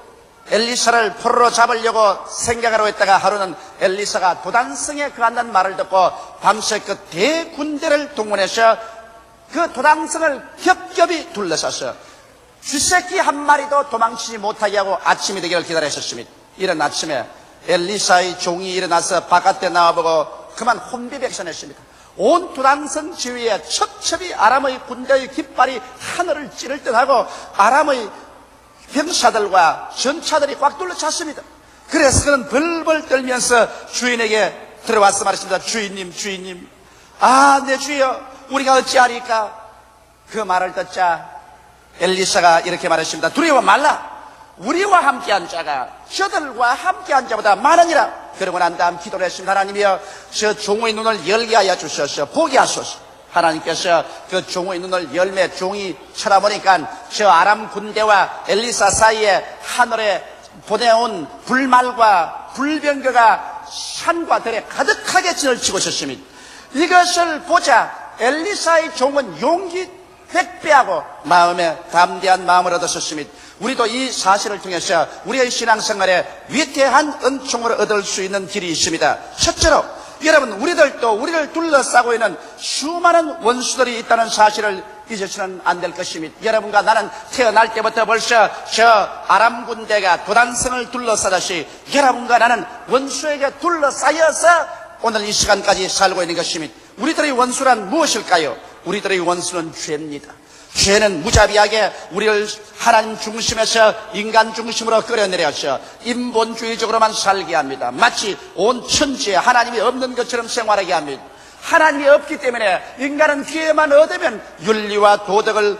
엘리사를 포로로 잡으려고 생각하러 했다가 하루는 엘리사가 도단성에 거한다는 말을 듣고 밤새 그 대군대를 동원해서 그 도단성을 겹겹이 둘러쌌어요. 쥐새끼 한 마리도 도망치지 못하게 하고 아침이 되기를 기다렸었습니다. 이른 아침에 엘리사의 종이 일어나서 바깥에 나와보고 그만 혼비백산했습니다. 온 도단성 지위에 첩첩이 아람의 군대의 깃발이 하늘을 찌를 듯하고 아람의 병사들과 전차들이 꽉 둘러찼습니다. 그래서 그는 벌벌 떨면서 주인에게 들어와서 말했습니다. 주인님, 내 주여, 우리가 어찌하리까? 그 말을 듣자 엘리사가 이렇게 말했습니다. 두려워 말라. 우리와 함께한 자가 저들과 함께한 자보다 많으니라. 그러고 난 다음 기도를 했습니다. 하나님이여, 저 종의 눈을 열게 하여 주소서. 보게 하소서. 하나님께서 그 종의 눈을 열매 종이 쳐다보니까 저 아람 군대와 엘리사 사이에 하늘에 보내온 불말과 불병거가 산과 들에 가득하게 진을 치고 있었습니다. 이것을 보자 엘리사의 종은 용기 100배하고 마음에 담대한 마음을 얻었습니다. 우리도 이 사실을 통해서 우리의 신앙생활에 위대한 은총을 얻을 수 있는 길이 있습니다. 첫째로 여러분, 우리들도 우리를 둘러싸고 있는 수많은 원수들이 있다는 사실을 잊어서는 안 될 것입니다. 여러분과 나는 태어날 때부터 벌써 저 아람 군대가 도단성을 둘러싸듯이 여러분과 나는 원수에게 둘러싸여서 오늘 이 시간까지 살고 있는 것입니다. 우리들의 원수란 무엇일까요? 우리들의 원수는 죄입니다. 죄는 무자비하게 우리를 하나님 중심에서 인간 중심으로 끌어내려서 인본주의적으로만 살게 합니다. 마치 온 천지에 하나님이 없는 것처럼 생활하게 합니다. 하나님이 없기 때문에 인간은 기회만 얻으면 윤리와 도덕을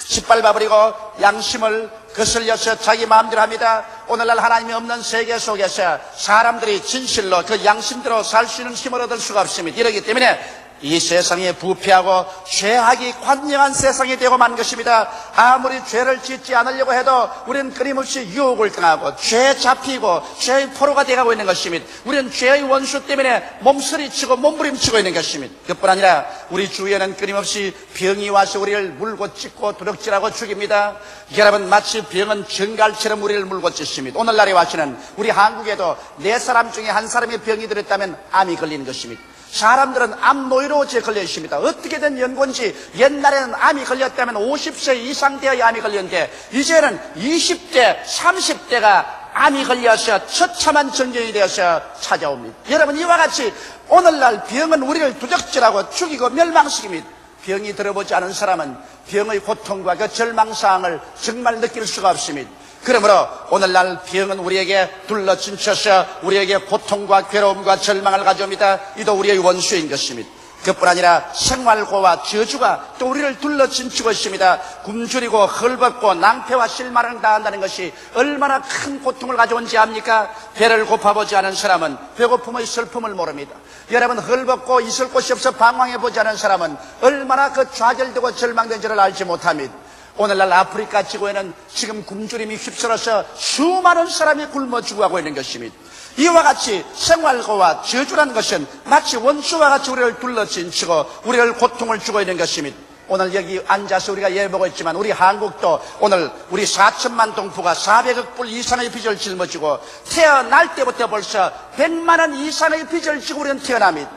짓밟아버리고 양심을 거슬려서 자기 마음대로 합니다. 오늘날 하나님이 없는 세계 속에서 사람들이 진실로 그 양심대로 살 수 있는 힘을 얻을 수가 없습니다. 이러기 때문에 이 세상에 부패하고 죄악이 관영한 세상이 되고 만 것입니다. 아무리 죄를 짓지 않으려고 해도 우리는 끊임없이 유혹을 당하고 죄에 잡히고 죄의 포로가 되어가고 있는 것입니다. 우리는 죄의 원수 때문에 몸서리치고 몸부림치고 있는 것입니다. 그뿐 아니라 우리 주위에는 끊임없이 병이 와서 우리를 물고 찢고 도둑질하고 죽입니다. 여러분, 마치 병은 정갈처럼 우리를 물고 찢습니다. 오늘날에 와서는 우리 한국에도 4사람 중에 1사람이 병이 들었다면 암이 걸리는 것입니다. 사람들은 암 노이로제에 걸려 있습니다. 어떻게 된 연고인지 옛날에는 암이 걸렸다면 50세 이상 되어야 암이 걸렸는데 이제는 20대, 30대가 암이 걸려서 처참한 전쟁이 되어서 찾아옵니다. 여러분, 이와 같이 오늘날 병은 우리를 도적질하고 죽이고 멸망시킵니다. 병이 들어보지 않은 사람은 병의 고통과 그 절망사항을 정말 느낄 수가 없습니다. 그러므로 오늘날 병은 우리에게 둘러친쳐서 우리에게 고통과 괴로움과 절망을 가져옵니다. 이도 우리의 원수인 것입니다. 그뿐 아니라 생활고와 저주가 또 우리를 둘러친치고 있습니다. 굶주리고 헐벗고 낭패와 실망을 당한다는 것이 얼마나 큰 고통을 가져온지 압니까? 배를 고파보지 않은 사람은 배고픔의 슬픔을 모릅니다. 여러분, 헐벗고 있을 곳이 없어 방황해보지 않은 사람은 얼마나 그 좌절되고 절망된지를 알지 못합니다. 오늘날 아프리카 지구에는 지금 굶주림이 휩쓸어서 수많은 사람이 굶어 죽어가고 있는 것입니다. 이와 같이 생활고와 저주라는 것은 마치 원수와 같이 우리를 둘러친치고 우리를 고통을 주고 있는 것입니다. 오늘 여기 앉아서 우리가 예보고 있지만 우리 한국도 오늘 우리 4천만 동포가 400억 불 이상의 빚을 짊어지고 태어날 때부터 벌써 100만 원 이상의 빚을 지고 우리는 태어납니다.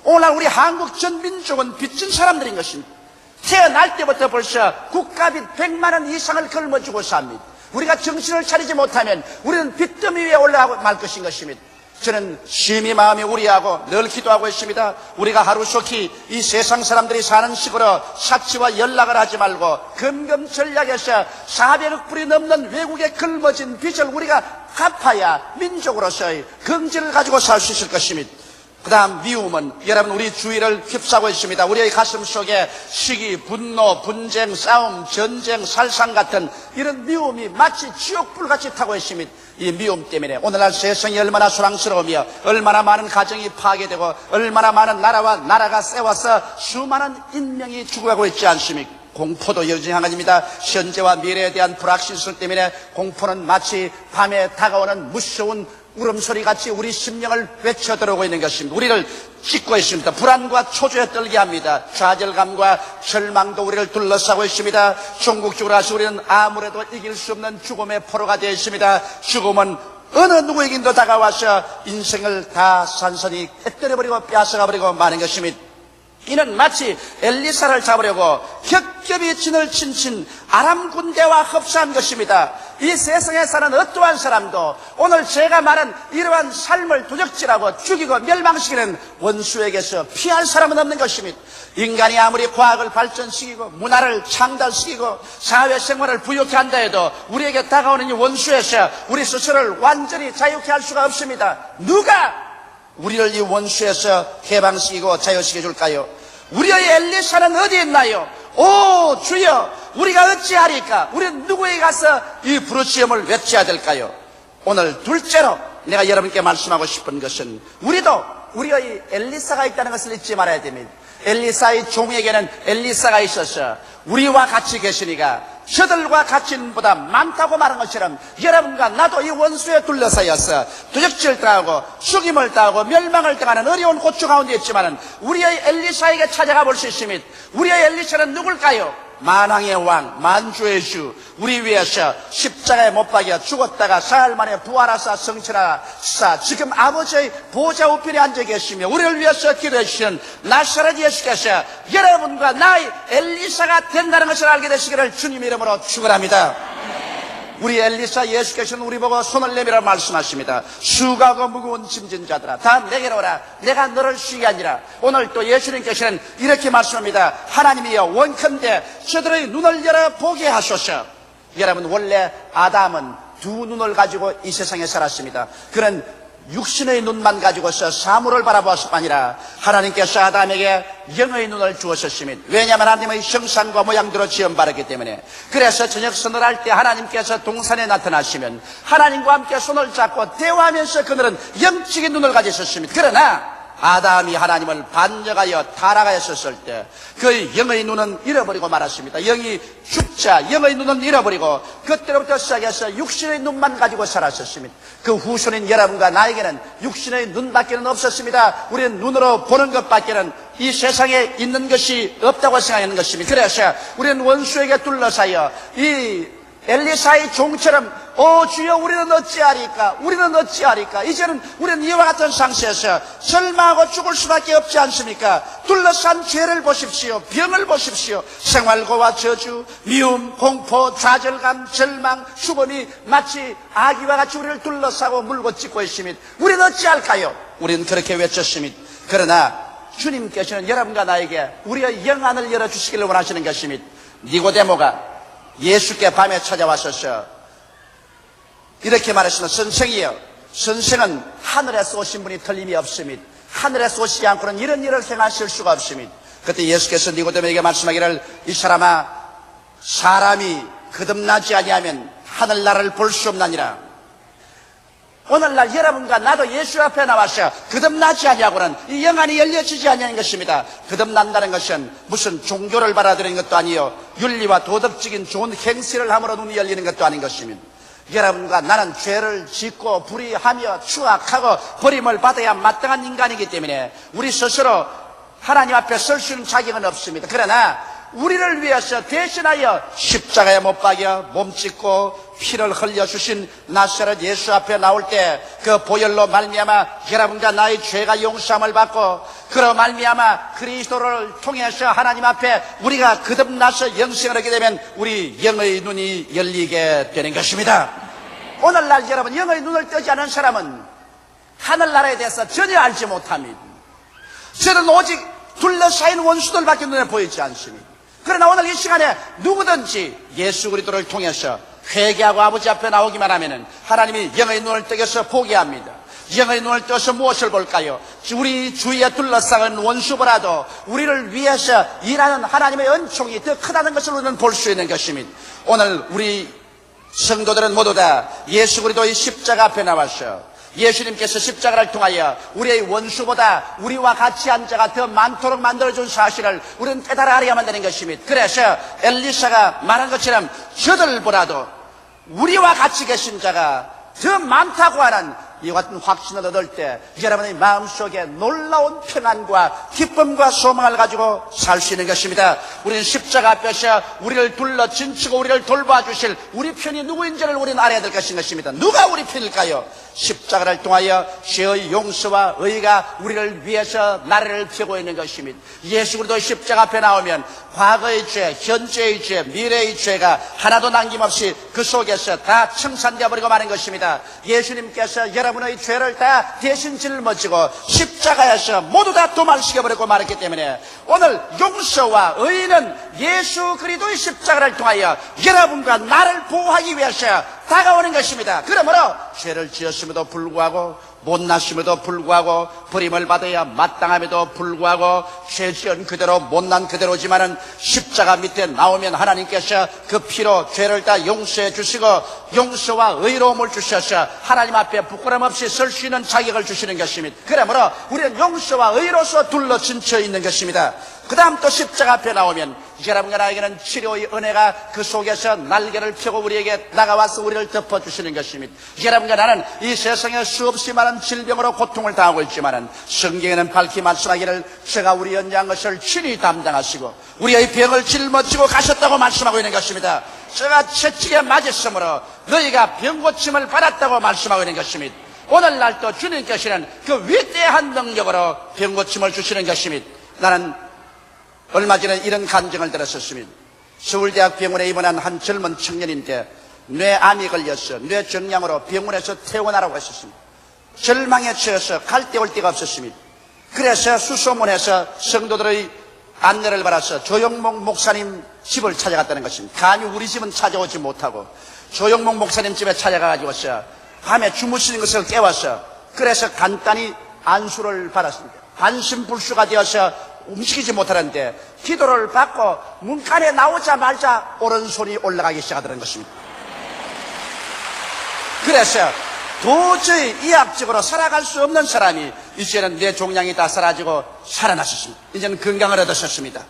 오늘날 우리 한국 전 민족은 빚진 사람들인 것입니다. 태어날 때부터 벌써 국가빚 100만 원 이상을 걸머쥐고 삽니다. 우리가 정신을 차리지 못하면 우리는 빚더미 위에 올라가고 말 것인 것입니다. 저는 심히 마음이 우려하고 늘 기도하고 있습니다. 우리가 하루속히 이 세상 사람들이 사는 식으로 사치와 연락을 하지 말고 금금전략에서 400억 불이 넘는 외국에 걸머진 빚을 우리가 갚아야 민족으로서의 긍지를 가지고 살 수 있을 것입니다. 그 다음 미움은 여러분 우리 주위를 휩싸고 있습니다. 우리의 가슴 속에 시기, 분노, 분쟁, 싸움, 전쟁, 살상 같은 이런 미움이 마치 지옥불같이 타고 있습니다. 이 미움 때문에 오늘날 세상이 얼마나 소랑스러우며 얼마나 많은 가정이 파괴되고 얼마나 많은 나라와 나라가 세워서 수많은 인명이 죽어가고 있지 않습니까? 공포도 여전합니다. 현재와 미래에 대한 불확실성 때문에 공포는 마치 밤에 다가오는 무서운 울음소리같이 우리 심령을 외쳐 들어오고 있는 것입니다. 우리를 찢고 있습니다. 불안과 초조에 떨게 합니다. 좌절감과 절망도 우리를 둘러싸고 있습니다. 종국적으로 하시 우리는 아무래도 이길 수 없는 죽음의 포로가 되어 있습니다. 죽음은 어느 누구에게도 다가와서 인생을 다 산산히 깨뜨려버리고 빼앗아가버리고 마는 것입니다. 이는 마치 엘리사를 잡으려고 겹겹이 진을 친친 아람 군대와 흡사한 것입니다. 이 세상에 사는 어떠한 사람도 오늘 제가 말한 이러한 삶을 도적질하고 죽이고 멸망시키는 원수에게서 피할 사람은 없는 것입니다. 인간이 아무리 과학을 발전시키고 문화를 창달시키고 사회생활을 부유케 한다 해도 우리에게 다가오는 이 원수에서 우리 스스로를 완전히 자유케 할 수가 없습니다. 누가 우리를 이 원수에서 해방시키고 자유시켜 줄까요? 우리의 엘리사는 어디에 있나요? 오 주여, 우리가 어찌하리까? 우리는 누구에게 가서 이 부르짖음을 외쳐야 될까요? 오늘 둘째로 내가 여러분께 말씀하고 싶은 것은 우리도 우리의 엘리사가 있다는 것을 잊지 말아야 됩니다. 엘리사의 종에게는 엘리사가 있어서 우리와 같이 계시니까 저들과 같이보다 많다고 말한 것처럼 여러분과 나도 이 원수에 둘러싸여서 도적질을 당하고 죽임을 당하고 멸망을 당하는 어려운 고충 가운데 있지만 우리의 엘리사에게 찾아가 볼 수 있습니다. 우리의 엘리사는 누굴까요? 만왕의 왕, 만주의 주, 우리 위해서 십자가에 못 박여 죽었다가 사흘 만에 부활하사 성천하사 지금 아버지의 보좌 우편에 앉아 계시며 우리를 위해서 기도해 주시는 나사렛 예수께서 여러분과 나의 엘리사가 된다는 것을 알게 되시기를 주님 이름으로 축원합니다. 우리 엘리사 예수께서는 우리 보고 손을 내밀어 말씀하십니다. 수고하고 무거운 짐진 자들아 다 내게로 오라. 내가 너를 쉬게 하니라. 오늘 또 예수님께서는 이렇게 말씀합니다. 하나님이여 원컨대 저들의 눈을 열어 보게 하소서. 여러분 원래 아담은 두 눈을 가지고 이 세상에 살았습니다. 그는 육신의 눈만 가지고서 사물을 바라보았을 뿐 아니라 하나님께서 아담에게 영의 눈을 주었습니다. 왜냐하면 하나님의 형상과 모양대로 지음받았기 때문에. 그래서 저녁 선을 할 때 하나님께서 동산에 나타나시면 하나님과 함께 손을 잡고 대화하면서 그들은 영적인 눈을 가졌습니다. 그러나 아담이 하나님을 반역하여 타락하였을 때 그의 영의 눈은 잃어버리고 말았습니다. 영이 죽자 영의 눈은 잃어버리고 그때로부터 시작해서 육신의 눈만 가지고 살았었습니다. 그 후손인 여러분과 나에게는 육신의 눈밖에는 없었습니다. 우리는 눈으로 보는 것밖에는 이 세상에 있는 것이 없다고 생각하는 것입니다. 그래서 우리는 원수에게 둘러싸여 이 엘리사의 종처럼 오 주여 우리는 어찌하리까? 우리는 어찌하리까? 이제는 우리는 이와 같은 상태에서 절망하고 죽을 수밖에 없지 않습니까? 둘러싼 죄를 보십시오. 병을 보십시오. 생활고와 저주, 미움, 공포, 좌절감, 절망, 죽음이 마치 아기와 같이 우리를 둘러싸고 물고 찢고 있습니다. 우리는 어찌할까요? 우리는 그렇게 외쳤습니다. 그러나 주님께서는 여러분과 나에게 우리의 영안을 열어주시기를 원하시는 것입니다. 니고데모가 예수께 밤에 찾아와서서 이렇게 말했습니다. 선생이여, 선생은 하늘에서 오신 분이 틀림이 없습니다. 하늘에서 오시지 않고는 이런 일을 행하실 수가 없습니다. 그때 예수께서 니고데모에게 말씀하기를 이 사람아, 사람이 거듭나지 아니하면 하늘나라를 볼 수 없나니라. 오늘날 여러분과 나도 예수 앞에 나와서 거듭나지 아니하고는 이 영안이 열려지지 아니하는 것입니다. 거듭난다는 것은 무슨 종교를 받아들이는 것도 아니요 윤리와 도덕적인 좋은 행실을 함으로 눈이 열리는 것도 아닌 것입니다. 여러분과 나는 죄를 짓고 불의하며 추악하고 버림을 받아야 마땅한 인간이기 때문에 우리 스스로 하나님 앞에 설 수 있는 자격은 없습니다. 그러나 우리를 위해서 대신하여 십자가에 못 박여 몸짓고 피를 흘려주신 나사렛 예수 앞에 나올 때 그 보혈로 말미암아 여러분과 나의 죄가 용서함을 받고 그로 말미암아 그리스도를 통해서 하나님 앞에 우리가 거듭나서 영생을 하게 되면 우리 영의 눈이 열리게 되는 것입니다. 오늘날 여러분 영의 눈을 뜨지 않은 사람은 하늘나라에 대해서 전혀 알지 못합니다. 저는 오직 둘러싸인 원수들밖에 눈에 보이지 않습니다. 그러나 오늘 이 시간에 누구든지 예수 그리스도를 통해서 회개하고 아버지 앞에 나오기만 하면은 하나님이 영의 눈을 뜨겨서 보게 합니다. 영의 눈을 떠서 무엇을 볼까요? 우리 주위에 둘러싸인 원수보다도 우리를 위해서 일하는 하나님의 은총이 더 크다는 것을 우리는 볼 수 있는 것입니다. 오늘 우리 성도들은 모두 다 예수 그리스도의 십자가 앞에 나와서 예수님께서 십자가를 통하여 우리의 원수보다 우리와 같이 한 자가 더 많도록 만들어준 사실을 우리는 깨달아야만 되는 것입니다. 그래서 엘리사가 말한 것처럼 저들보다도 우리와 같이 계신 자가 더 많다고 하는 이와 같은 확신을 얻을 때 여러분의 마음속에 놀라운 평안과 기쁨과 소망을 가지고 살 수 있는 것입니다. 우리는 십자가 앞에서 우리를 둘러 진치고 우리를 돌봐주실 우리 편이 누구인지를 우리는 알아야 될 것입니다. 누가 우리 편일까요? 십자가를 통하여 죄의 용서와 의가 우리를 위해서 나라를 펴고 있는 것입니다. 예수 그리스도 십자가 앞에 나오면 과거의 죄, 현재의 죄, 미래의 죄가 하나도 남김없이 그 속에서 다 청산되어 버리고 마는 것입니다. 예수님께서 여러분의 죄를 다 대신 짊어지고 십자가에서 모두 다 도말시켜버리고 말았기 때문에 오늘 용서와 의는 예수 그리스도의 십자가를 통하여 여러분과 나를 보호하기 위해서 다가오는 것입니다. 그러므로 죄를 지었음에도 불구하고 못났음에도 불구하고 버림을 받아야 마땅함에도 불구하고 죄 지은 그대로 못난 그대로지만은 십자가 밑에 나오면 하나님께서 그 피로 죄를 다 용서해 주시고 용서와 의로움을 주셔서 하나님 앞에 부끄럼 없이 설 수 있는 자격을 주시는 것입니다. 그러므로 우리는 용서와 의로서 둘러 진쳐 있는 것입니다. 그 다음 또 십자가 앞에 나오면 여러분과 나에게는 치료의 은혜가 그 속에서 날개를 펴고 우리에게 나가와서 우리를 덮어주시는 것입니다. 여러분과 나는 이 세상에 수없이 많은 질병으로 고통을 당하고 있지만은 성경에는 밝히 말씀하기를 제가 우리 연장한 것을 친히 담당하시고 우리의 병을 짊어지고 가셨다고 말씀하고 있는 것입니다. 제가 채찍에 맞았으므로 너희가 병고침을 받았다고 말씀하고 있는 것입니다. 오늘날 또 주님께서는 그 위대한 능력으로 병고침을 주시는 것입니다. 나는 얼마 전에 이런 간증을 들었었습니다. 서울대학 병원에 입원한 한 젊은 청년인데 뇌암이 걸려서 뇌정량으로 병원에서 퇴원하라고 했었습니다. 절망에 처해서 갈 데 올 데가 없었습니다. 그래서 수소문해서 성도들의 안내를 받아서 조영목 목사님 집을 찾아갔다는 것입니다. 감히 우리 집은 찾아오지 못하고 조영목 목사님 집에 찾아가가지고서 밤에 주무시는 것을 깨워서 그래서 간단히 안수를 받았습니다. 반신불수가 되어서 움직이지 못하는데 기도를 받고 문간에 나오자마자 오른손이 올라가기 시작하더라는 것입니다. 그래서 도저히 이학적으로 살아갈 수 없는 사람이 이제는 뇌 종양이 다 사라지고 살아나셨습니다. 이제는 건강을 얻으셨습니다.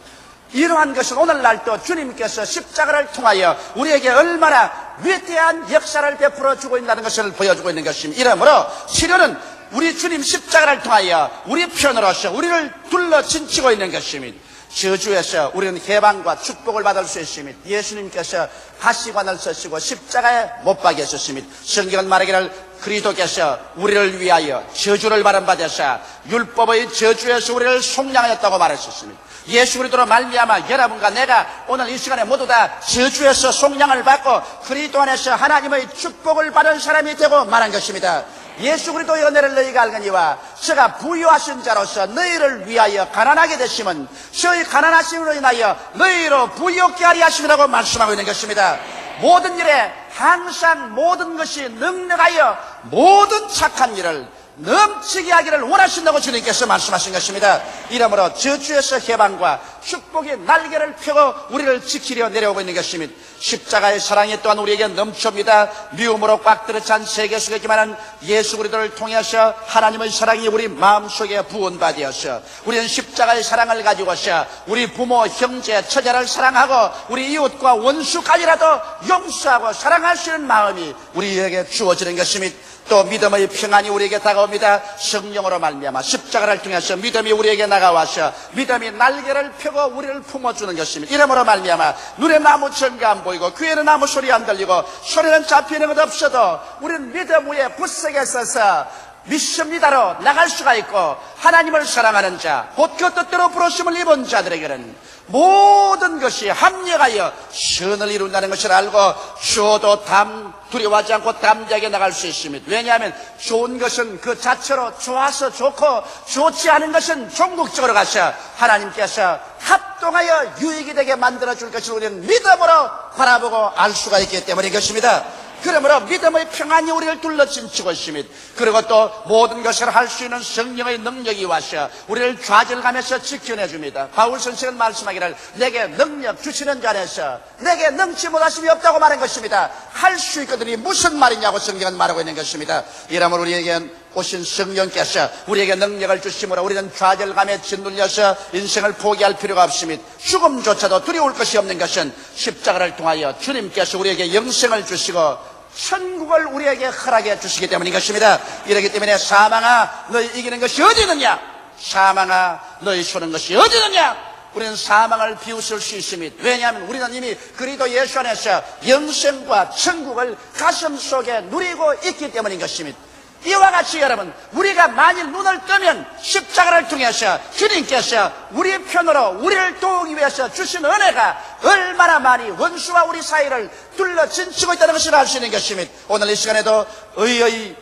이러한 것은 오늘날 또 주님께서 십자가를 통하여 우리에게 얼마나 위대한 역사를 베풀어 주고 있다는 것을 보여주고 있는 것입니다. 이러므로 치료는 우리 주님 십자가를 통하여 우리 편으로서 우리를 둘러 진치고 있는 것입니다. 저주에서 우리는 해방과 축복을 받을 수 있습니다. 예수님께서 가시관을 쓰시고 십자가에 못 박이셨습니다. 성경은 말하기를 그리스도께서 우리를 위하여 저주를 받은 바 되사 율법의 저주에서 우리를 속량하였다고 말하셨습니다. 예수 그리스도로 말미암아 여러분과 내가 오늘 이 시간에 모두 다 저주에서 속량을 받고 그리스도 안에서 하나님의 축복을 받은 사람이 되고 말한 것입니다. 예수 그리스도의 은혜를 너희가 알거니와 저가 부유하신 자로서 너희를 위하여 가난하게 되시면 저희 가난하심으로 인하여 너희로 부유하게 하리 하시라고 말씀하고 있는 것입니다. 모든 일에 항상 모든 것이 능력하여 모든 착한 일을 넘치게 하기를 원하신다고 주님께서 말씀하신 것입니다. 이러므로 저주에서 해방과 축복의 날개를 펴고 우리를 지키려 내려오고 있는 것입니다. 십자가의 사랑이 또한 우리에게 넘쳐옵니다. 미움으로 꽉 들어찬 세계 속이지만 예수 그리스도를 통해서 하나님의 사랑이 우리 마음속에 부은바 되어서 우리는 십자가의 사랑을 가지고서 우리 부모, 형제, 처자를 사랑하고 우리 이웃과 원수까지라도 용서하고 사랑할 수 있는 마음이 우리에게 주어지는 것입니다. 또 믿음의 평안이 우리에게 다가옵니다. 성령으로 말미암아 십자가를 통해서 믿음이 우리에게 나가와서 믿음이 날개를 펴고 우리를 품어주는 것입니다. 이러므로 말미암아 눈에 나무 전가 안 보이고 귀에는 아무 소리 안 들리고 소리는 잡히는 것 없어도 우리는 믿음 위에 굳세게 서서 믿습니다로 나갈 수가 있고 하나님을 사랑하는 자, 곧 그 뜻대로 부르심을 입은 자들에게는 모든 것이 합력하여 선을 이룬다는 것을 알고 주어도 두려워하지 않고 담대하게 나갈 수 있습니다. 왜냐하면 좋은 것은 그 자체로 좋아서 좋고 좋지 않은 것은 종국적으로 가서 하나님께서 합동하여 유익이 되게 만들어줄 것을 우리는 믿음으로 바라보고 알 수가 있기 때문인 것입니다. 그러므로 믿음의 평안이 우리를 둘러진치고 있습니다. 그리고 또 모든 것을 할 수 있는 성령의 능력이 와서 우리를 좌절감에서 지켜내줍니다. 바울 선생은 말씀하기를 내게 능력 주시는 자 안에서 내게 능치 못하심이 없다고 말한 것입니다. 할 수 있거든이 무슨 말이냐고 성경은 말하고 있는 것입니다. 이러므로 우리에게 오신 성령께서 우리에게 능력을 주심으로 우리는 좌절감에 짓눌려서 인생을 포기할 필요가 없습니다. 죽음조차도 두려울 것이 없는 것은 십자가를 통하여 주님께서 우리에게 영생을 주시고 천국을 우리에게 허락해 주시기 때문인 것입니다. 이렇기 때문에 사망아 너희 이기는 것이 어디 있느냐, 사망아 너희 쏘는 것이 어디 있느냐, 우리는 사망을 비웃을 수 있습니다. 왜냐하면 우리는 이미 그리스도 예수 안에서 영생과 천국을 가슴속에 누리고 있기 때문인 것입니다. 이와 같이 여러분, 우리가 만일 눈을 뜨면 십자가를 통해서 주님께서 우리 편으로 우리를 도우기 위해서 주신 은혜가 얼마나 많이 원수와 우리 사이를 둘러진치고 있다는 것을 알 수 있는 것입니다. 오늘 이 시간에도 의의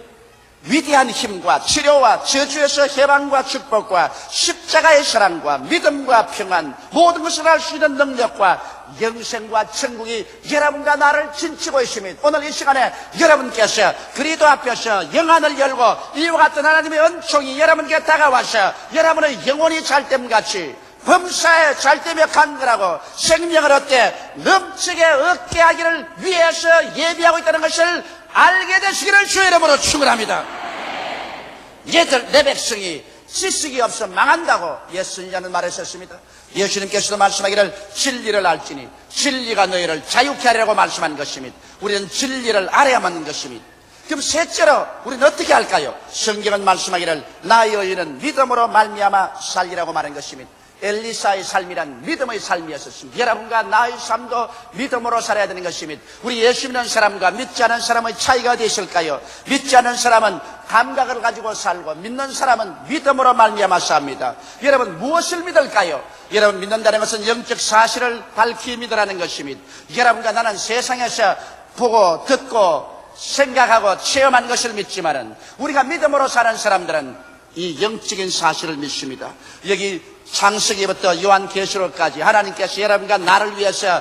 위대한 힘과 치료와 저주에서 해방과 축복과 십자가의 사랑과 믿음과 평안, 모든 것을 알 수 있는 능력과 영생과 천국이 여러분과 나를 진치고 있습니다. 오늘 이 시간에 여러분께서 그리스도 앞에서 영안을 열고 이와 같은 하나님의 은총이 여러분께 다가와서 여러분의 영혼이 잘됨같이 범사에 잘되며 간절하고 생명을 얻되 넘치게 얻게 하기를 위해서 예비하고 있다는 것을 알게 되시기를 주의 이름으로 축원합니다. 얘들 내 백성이 지식이 없어 망한다고 예수님은 말하셨습니다. 예수님께서도 말씀하기를 진리를 알지니 진리가 너희를 자유케 하리라고 말씀한 것입니다. 우리는 진리를 알아야만 하는 것입니다. 그럼 셋째로 우리는 어떻게 할까요? 성경은 말씀하기를 나의 의인은 믿음으로 말미암아 살리라고 말한 것입니다. 엘리사의 삶이란 믿음의 삶이었습니다. 여러분과 나의 삶도 믿음으로 살아야 되는 것입니다. 우리 예수 믿는 사람과 믿지 않은 사람의 차이가 어디 있을까요? 믿지 않은 사람은 감각을 가지고 살고 믿는 사람은 믿음으로 말미암아 삽니다. 여러분 무엇을 믿을까요? 여러분 믿는다는 것은 영적 사실을 밝히 믿으라는 것입니다. 여러분과 나는 세상에서 보고 듣고 생각하고 체험한 것을 믿지만은 우리가 믿음으로 사는 사람들은 이 영적인 사실을 믿습니다. 여기 창세기부터 요한계시록까지 하나님께서 여러분과 나를 위해서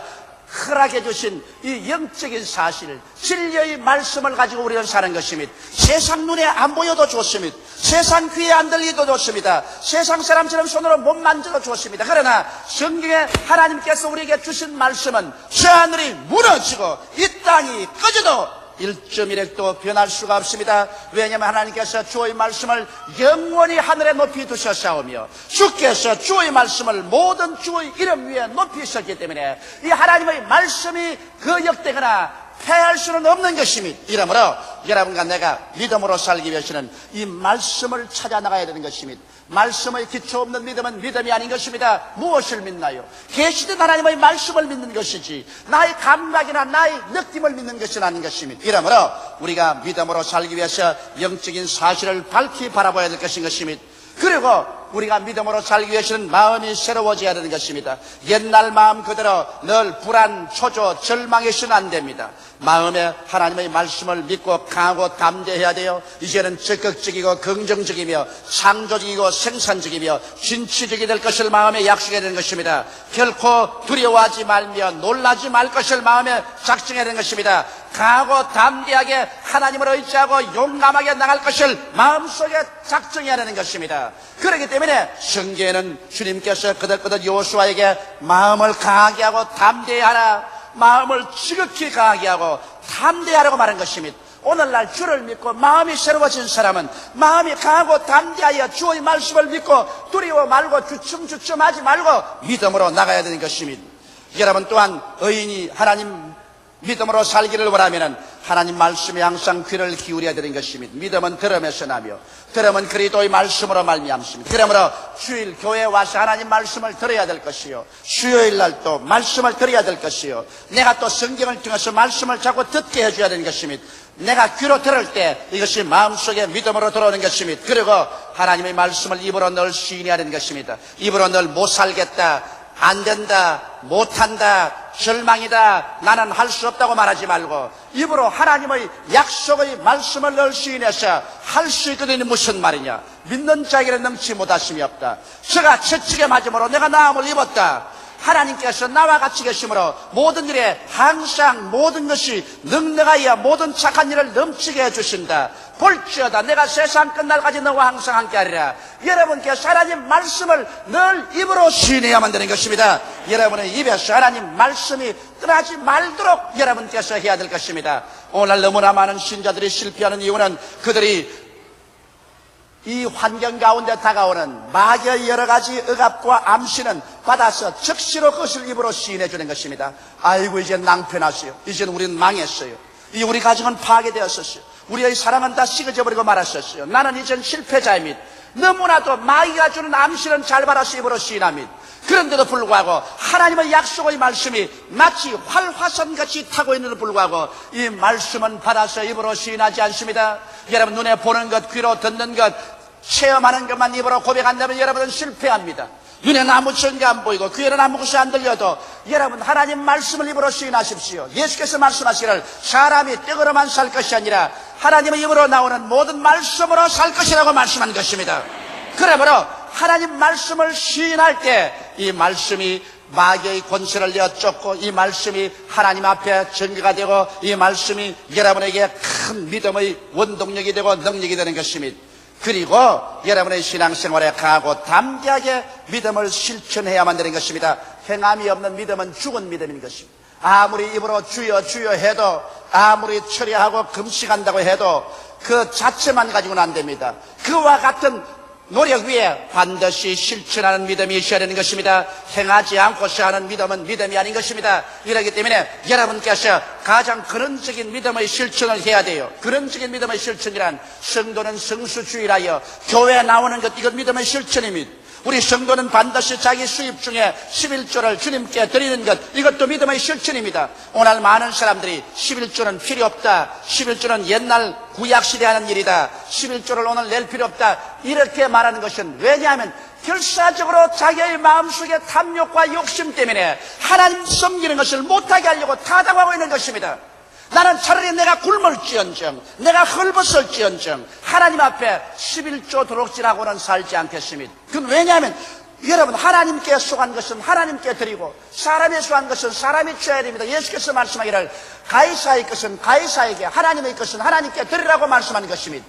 허락해 주신 이 영적인 사실, 진리의 말씀을 가지고 우리는 사는 것입니다. 세상 눈에 안 보여도 좋습니다. 세상 귀에 안 들리도 좋습니다. 세상 사람처럼 손으로 못 만져도 좋습니다. 그러나 성경에 하나님께서 우리에게 주신 말씀은 저 하늘이 무너지고 이 땅이 꺼져도 1.1핵도 변할 수가 없습니다. 왜냐하면 하나님께서 주의 말씀을 영원히 하늘에 높이 두셨사오며 주께서 주의 말씀을 모든 주의 이름 위에 높이셨기 때문에 이 하나님의 말씀이 거역되거나 패할 수는 없는 것입니다. 이러므로 여러분과 내가 믿음으로 살기 위해서는 이 말씀을 찾아 나가야 되는 것입니다. 말씀의 기초 없는 믿음은 믿음이 아닌 것입니다. 무엇을 믿나요? 계시된 하나님의 말씀을 믿는 것이지 나의 감각이나 나의 느낌을 믿는 것은 아닌 것입니다. 이러므로 우리가 믿음으로 살기 위해서 영적인 사실을 밝히 바라봐야 될 것인 것입니다. 그리고 우리가 믿음으로 살기 위해서는 마음이 새로워져야 되는 것입니다. 옛날 마음 그대로 늘 불안, 초조, 절망해서는 안 됩니다. 마음에 하나님의 말씀을 믿고 강하고 담대해야 돼요. 이제는 적극적이고 긍정적이며 창조적이고 생산적이며 진취적이 될 것을 마음에 약속해야 되는 것입니다. 결코 두려워하지 말며 놀라지 말 것을 마음에 작정해야 되는 것입니다. 강하고 담대하게 하나님을 의지하고 용감하게 나갈 것을 마음속에 작정해야 되는 것입니다. 그렇기 때문에 성경에는 주님께서 그들그들 여호수아에게 마음을 강하게 하고 담대하라, 마음을 지극히 강하게 하고 담대하라고 말한 것입니다. 오늘날 주를 믿고 마음이 새로워진 사람은 마음이 강하고 담대하여 주의 말씀을 믿고 두려워 말고 주춤주춤하지 말고 믿음으로 나가야 되는 것입니다. 여러분 또한 의인이 하나님 믿음으로 살기를 원하면 하나님 말씀에 항상 귀를 기울여야 되는 것입니다. 믿음은 들음에서 나며 들음은 그리스도의 말씀으로 말미암습니다. 그러므로 주일 교회에 와서 하나님 말씀을 들어야 될 것이요, 수요일 날 또 말씀을 들어야 될 것이요, 내가 또 성경을 통해서 말씀을 자꾸 듣게 해줘야 되는 것입니다. 내가 귀로 들을 때 이것이 마음속에 믿음으로 들어오는 것입니다. 그리고 하나님의 말씀을 입으로 늘 시인해야 되는 것입니다. 입으로 늘 못 살겠다, 안 된다, 못한다, 절망이다, 나는 할 수 없다고 말하지 말고 입으로 하나님의 약속의 말씀을 늘 시인해서 할 수 있거든요. 무슨 말이냐? 믿는 자에게는 넘치 못하심이 없다. 저가 채찍에 맞음으로 내가 나음을 입었다. 하나님께서 나와 같이 계심으로 모든 일에 항상 모든 것이 넉넉하여 모든 착한 일을 넘치게 해주신다. 볼지어다 내가 세상 끝날까지 너와 항상 함께하리라. 여러분께서 하나님 말씀을 늘 입으로 시인해야만 되는 것입니다. 여러분의 입에서 하나님 말씀이 떠나지 말도록 여러분께서 해야 될 것입니다. 오늘 너무나 많은 신자들이 실패하는 이유는 그들이 이 환경 가운데 다가오는 마귀의 여러 가지 억압과 암시는 받아서 즉시로 그것을 입으로 시인해 주는 것입니다. 아이고 이제 낭패났어요. 이제는 우리는 망했어요. 이 우리 가정은 파괴되었었어요. 우리의 사랑은 다 식어져 버리고 말았었어요. 나는 이젠 실패자입니다. 너무나도 마귀가 주는 암시는 잘 받아서 입으로 시인합니다. 그런데도 불구하고 하나님의 약속의 말씀이 마치 활화선같이 타고 있는데도 불구하고 이 말씀은 받아서 입으로 시인하지 않습니다. 여러분 눈에 보는 것, 귀로 듣는 것, 체험하는 것만 입으로 고백한다면 여러분은 실패합니다. 눈에는 아무것이 안 보이고 귀에는 아무것이 안 들려도 여러분 하나님 말씀을 입으로 시인하십시오. 예수께서 말씀하시기를 사람이 떡으로만 살 것이 아니라 하나님의 입으로 나오는 모든 말씀으로 살 것이라고 말씀한 것입니다. 그러므로 하나님 말씀을 시인할 때 이 말씀이 마귀의 권세를 내어 쫓고 이 말씀이 하나님 앞에 증거가 되고 이 말씀이 여러분에게 큰 믿음의 원동력이 되고 능력이 되는 것입니다. 그리고 여러분의 신앙생활에 강하고 담대하게 믿음을 실천해야만 되는 것입니다. 행함이 없는 믿음은 죽은 믿음인 것입니다. 아무리 입으로 주여 주여 해도 아무리 철야하고 금식한다고 해도 그 자체만 가지고는 안 됩니다. 그와 같은 노력 위에 반드시 실천하는 믿음이 있어야 되는 것입니다. 행하지 않고서 하는 믿음은 믿음이 아닌 것입니다. 이러기 때문에 여러분께서 가장 근원적인 믿음의 실천을 해야 돼요. 근원적인 믿음의 실천이란 성도는 성수주의라여 교회에 나오는 것, 이건 믿음의 실천입니다. 우리 성도는 반드시 자기 수입 중에 11조를 주님께 드리는 것, 이것도 믿음의 실천입니다. 오늘 많은 사람들이 11조는 필요 없다, 11조는 옛날 구약시대에 하는 일이다, 11조를 오늘 낼 필요 없다, 이렇게 말하는 것은 왜냐하면 결사적으로 자기의 마음속의 탐욕과 욕심 때문에 하나님 섬기는 것을 못하게 하려고 타당하고 있는 것입니다. 나는 차라리 내가 굶을지언정, 내가 헐벗을지언정 하나님 앞에 11조 도록질하고는 살지 않겠습니다. 그건 왜냐하면 여러분 하나님께 속한 것은 하나님께 드리고 사람에 속한 것은 사람이 줘야 됩니다. 예수께서 말씀하기를 가이사의 것은 가이사에게, 하나님의 것은 하나님께 드리라고 말씀한 것입니다.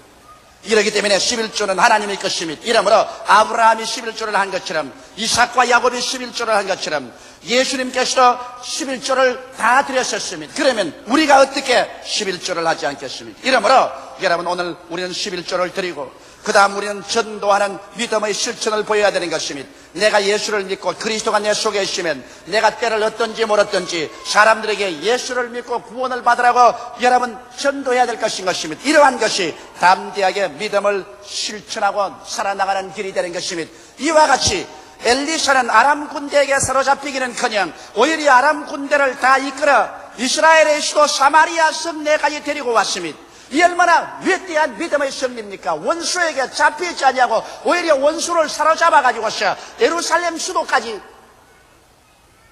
이러기 때문에 11조는 하나님의 것입니다. 이러므로 아브라함이 11조를 한 것처럼 이삭과 야곱이 11조를 한 것처럼 예수님께서도 11조를 다 드렸었습니다. 그러면 우리가 어떻게 11조를 하지 않겠습니까? 이러므로 여러분 오늘 우리는 11조를 드리고 그 다음 우리는 전도하는 믿음의 실천을 보여야 되는 것입니다. 내가 예수를 믿고 그리스도가 내 속에 있으면 내가 때를 얻든지 몰았든지 사람들에게 예수를 믿고 구원을 받으라고 여러분 전도해야 될 것인 것입니다. 이러한 것이 담대하게 믿음을 실천하고 살아나가는 길이 되는 것입니다. 이와 같이 엘리사는 아람 군대에게 사로잡히기는커녕 오히려 아람 군대를 다 이끌어 이스라엘의 수도 사마리아 성내까지 데리고 왔습니다. 이 얼마나 위대한 믿음의 승리입니까? 원수에게 잡히지 아니하고 오히려 원수를 사로잡아가지고서 예루살렘 수도까지,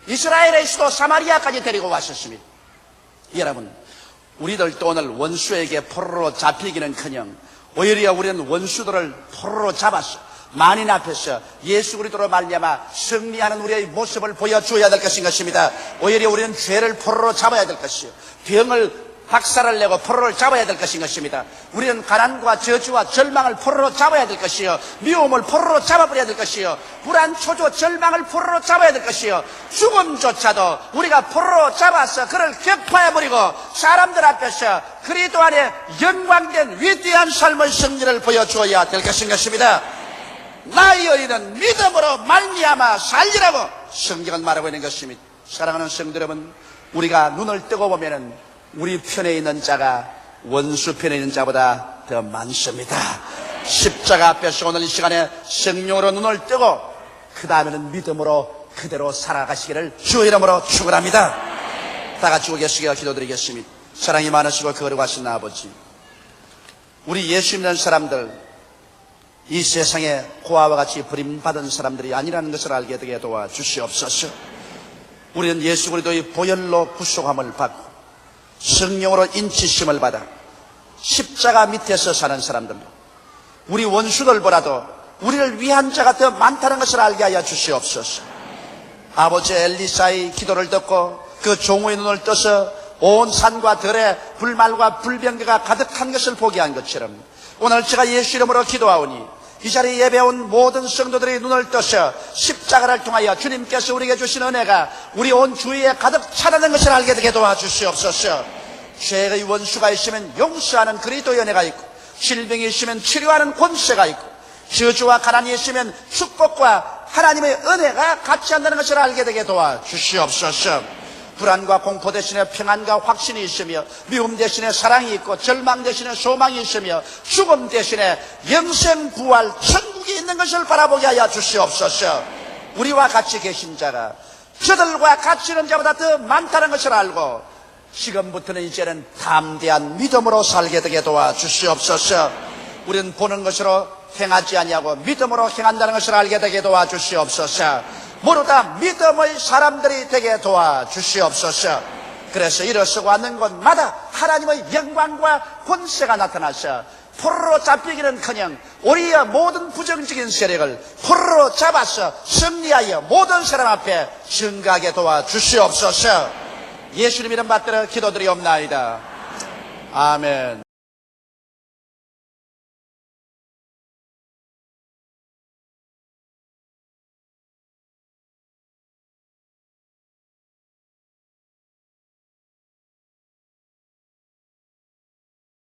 이스라엘의 수도 사마리아까지 데리고 왔었습니다. 여러분, 우리들도 오늘 원수에게 포로로 잡히기는커녕 오히려 우리는 원수들을 포로로 잡았어 만인 앞에서 예수 그리스도로 말미암아 승리하는 우리의 모습을 보여줘야 될 것인 것입니다. 오히려 우리는 죄를 포로로 잡아야 될 것이요, 병을 박살을 내고 포로를 잡아야 될 것인 것입니다. 우리는 가난과 저주와 절망을 포로로 잡아야 될 것이요, 미움을 포로로 잡아버려야 될 것이요, 불안, 초조, 절망을 포로로 잡아야 될 것이요, 죽음조차도 우리가 포로로 잡아서 그를 격파해버리고 사람들 앞에서 그리스도 안에 영광된 위대한 삶의 승리를 보여주어야 될 것인 것입니다. 나의 의인은 믿음으로 말미암아 살리라고 성경은 말하고 있는 것입니다. 사랑하는 성도 여러분, 우리가 눈을 뜨고 보면은 우리 편에 있는 자가 원수 편에 있는 자보다 더 많습니다. 십자가 앞에서 오늘 이 시간에 성령으로 눈을 뜨고 그 다음에는 믿음으로 그대로 살아가시기를 주의 이름으로 축원합니다. 다 같이 계시기를 기도드리겠습니다. 사랑이 많으시고 거룩하신 아버지, 우리 예수 믿는 사람들, 이 세상에 고아와 같이 버림받은 사람들이 아니라는 것을 알게 되게 도와주시옵소서. 우리는 예수 그리스도의 보혈로 구속함을 받고 성령으로 인치심을 받아 십자가 밑에서 사는 사람들로 우리 원수들보다도 우리를 위한 자가 더 많다는 것을 알게 하여 주시옵소서. 아버지 엘리사의 기도를 듣고 그 종의 눈을 떠서 온 산과 들에 불말과 불병거가 가득한 것을 보게 한 것처럼 오늘 제가 예수 이름으로 기도하오니 이 자리에 예배온 모든 성도들의 눈을 떠서 십자가를 통하여 주님께서 우리에게 주신 은혜가 우리 온 주위에 가득 차다는 것을 알게 되게 도와주시옵소서. 죄의 원수가 있으면 용서하는 그리스도의 은혜가 있고 질병이 있으면 치료하는 권세가 있고 저주와 가난이 있으면 축복과 하나님의 은혜가 같이 한다는 것을 알게 되게 도와주시옵소서. 불안과 공포 대신에 평안과 확신이 있으며 미움 대신에 사랑이 있고 절망 대신에 소망이 있으며 죽음 대신에 영생 부활 천국이 있는 것을 바라보게 하여 주시옵소서. 우리와 같이 계신 자가 저들과 같이 있는 자보다 더 많다는 것을 알고 지금부터는 이제는 담대한 믿음으로 살게 되게 도와주시옵소서. 우리는 보는 것으로 행하지 아니하고 믿음으로 행한다는 것을 알게 되게 도와주시옵소서. 모두 다 믿음의 사람들이 되게 도와주시옵소서. 그래서 일어서고 하는 곳마다 하나님의 영광과 권세가 나타나서 포로로 잡히기는커녕 우리의 모든 부정적인 세력을 포로로 잡아서 승리하여 모든 사람 앞에 증거하게 도와주시옵소서. 예수님 이름 받들어 기도드리옵나이다. 아멘.